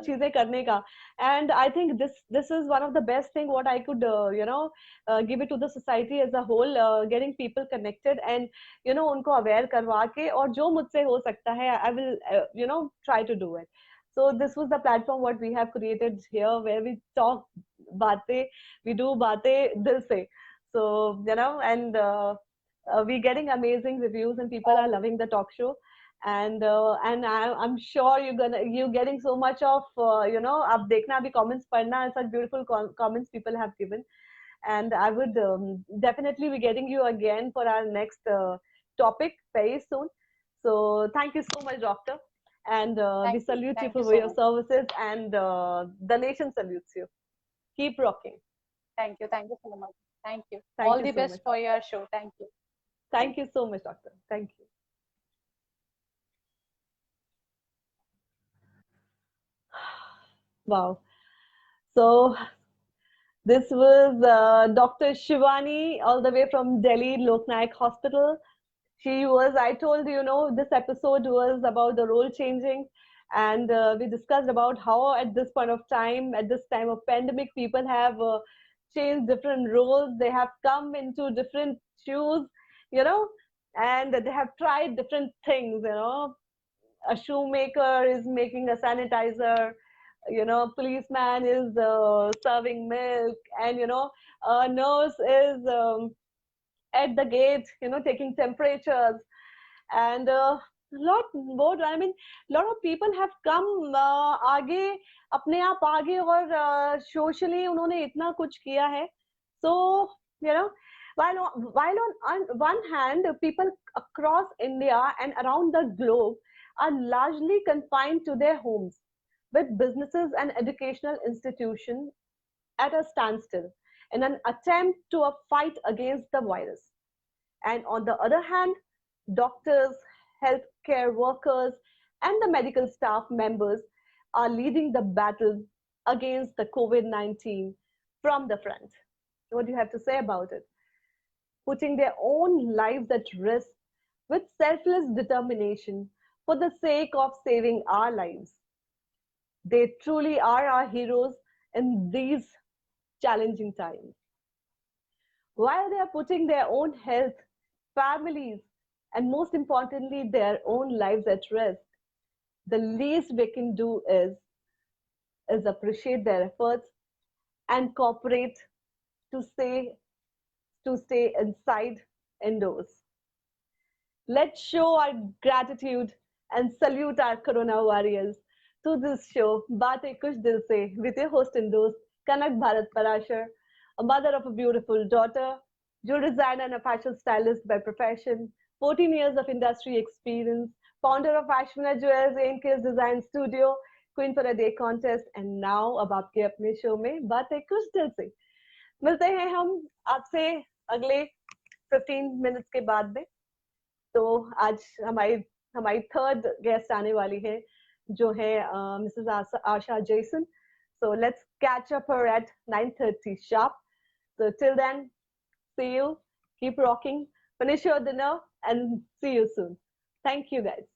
चीजें करने का. And I think this is one of the best thing what I could give it to the society as a whole, getting people connected and उनको अवेयर करवा के, और जो मुझसे हो सकता है I will try to do it. So this was the platform what we have created here, where we talk baate, we do baate dil se. So and we getting amazing reviews and people are loving the talk show. And I'm sure you getting so much of ab dekhna abhi comments padhna, such beautiful comments people have given. And I would definitely be getting you again for our next topic very soon. So thank you so much, doctor. And we salute you Thank you for so your much. services, and the nation salutes you. Keep rocking. Thank you so much. Thank you. Thank All you the so much. best for your show. Thank you. Thank you so much, doctor. Thank you. Wow. So this was Dr. Shivani, all the way from Delhi Loknayak Hospital. She was, I told this episode was about the role changing, and we discussed about how at this point of time, at this time of pandemic, people have changed different roles. They have come into different shoes, you know, and they have tried different things. A shoemaker is making a sanitizer. Policeman is serving milk, and a nurse is at the gate, taking temperatures. And lot more, I mean, lot of people have come आगे, अपने आप आगे, और socially उन्होंने इतना कुछ किया है. So while on one hand, people across India and around the globe are largely confined to their homes, with businesses and educational institutions at a standstill in an attempt to a fight against the virus. And on the other hand, doctors, healthcare workers, and the medical staff members are leading the battle against the COVID-19 from the front. What do you have to say about it? Putting their own lives at risk with selfless determination for the sake of saving our lives. They truly are our heroes in these challenging times. While they are putting their own health, families, and most importantly, their own lives at risk, the least we can do is appreciate their efforts and cooperate to stay inside indoors. Let's show our gratitude and salute our Corona warriors to this show, Baatein Kuch Dil Se, with your host and host, Kanak Bharat Parashar, a mother of a beautiful daughter, jewelry designer and a fashion stylist by profession, 14 years of industry experience, founder of Ashwina Jewels, Kiss Design Studio, Queen for a Day contest, and now अब आपके अपने show में बातें कुछ दिल से. मिलते हैं हम आपसे अगले 15 मिनट्स के बाद में. तो आज हमारी हमारी थर्ड गेस्ट आने वाली है, जो है मिसेस आशा जैसन. So let's catch up her at 9:30 sharp. So till then, see you. Keep rocking. Finish your dinner and see you soon. Thank you, guys.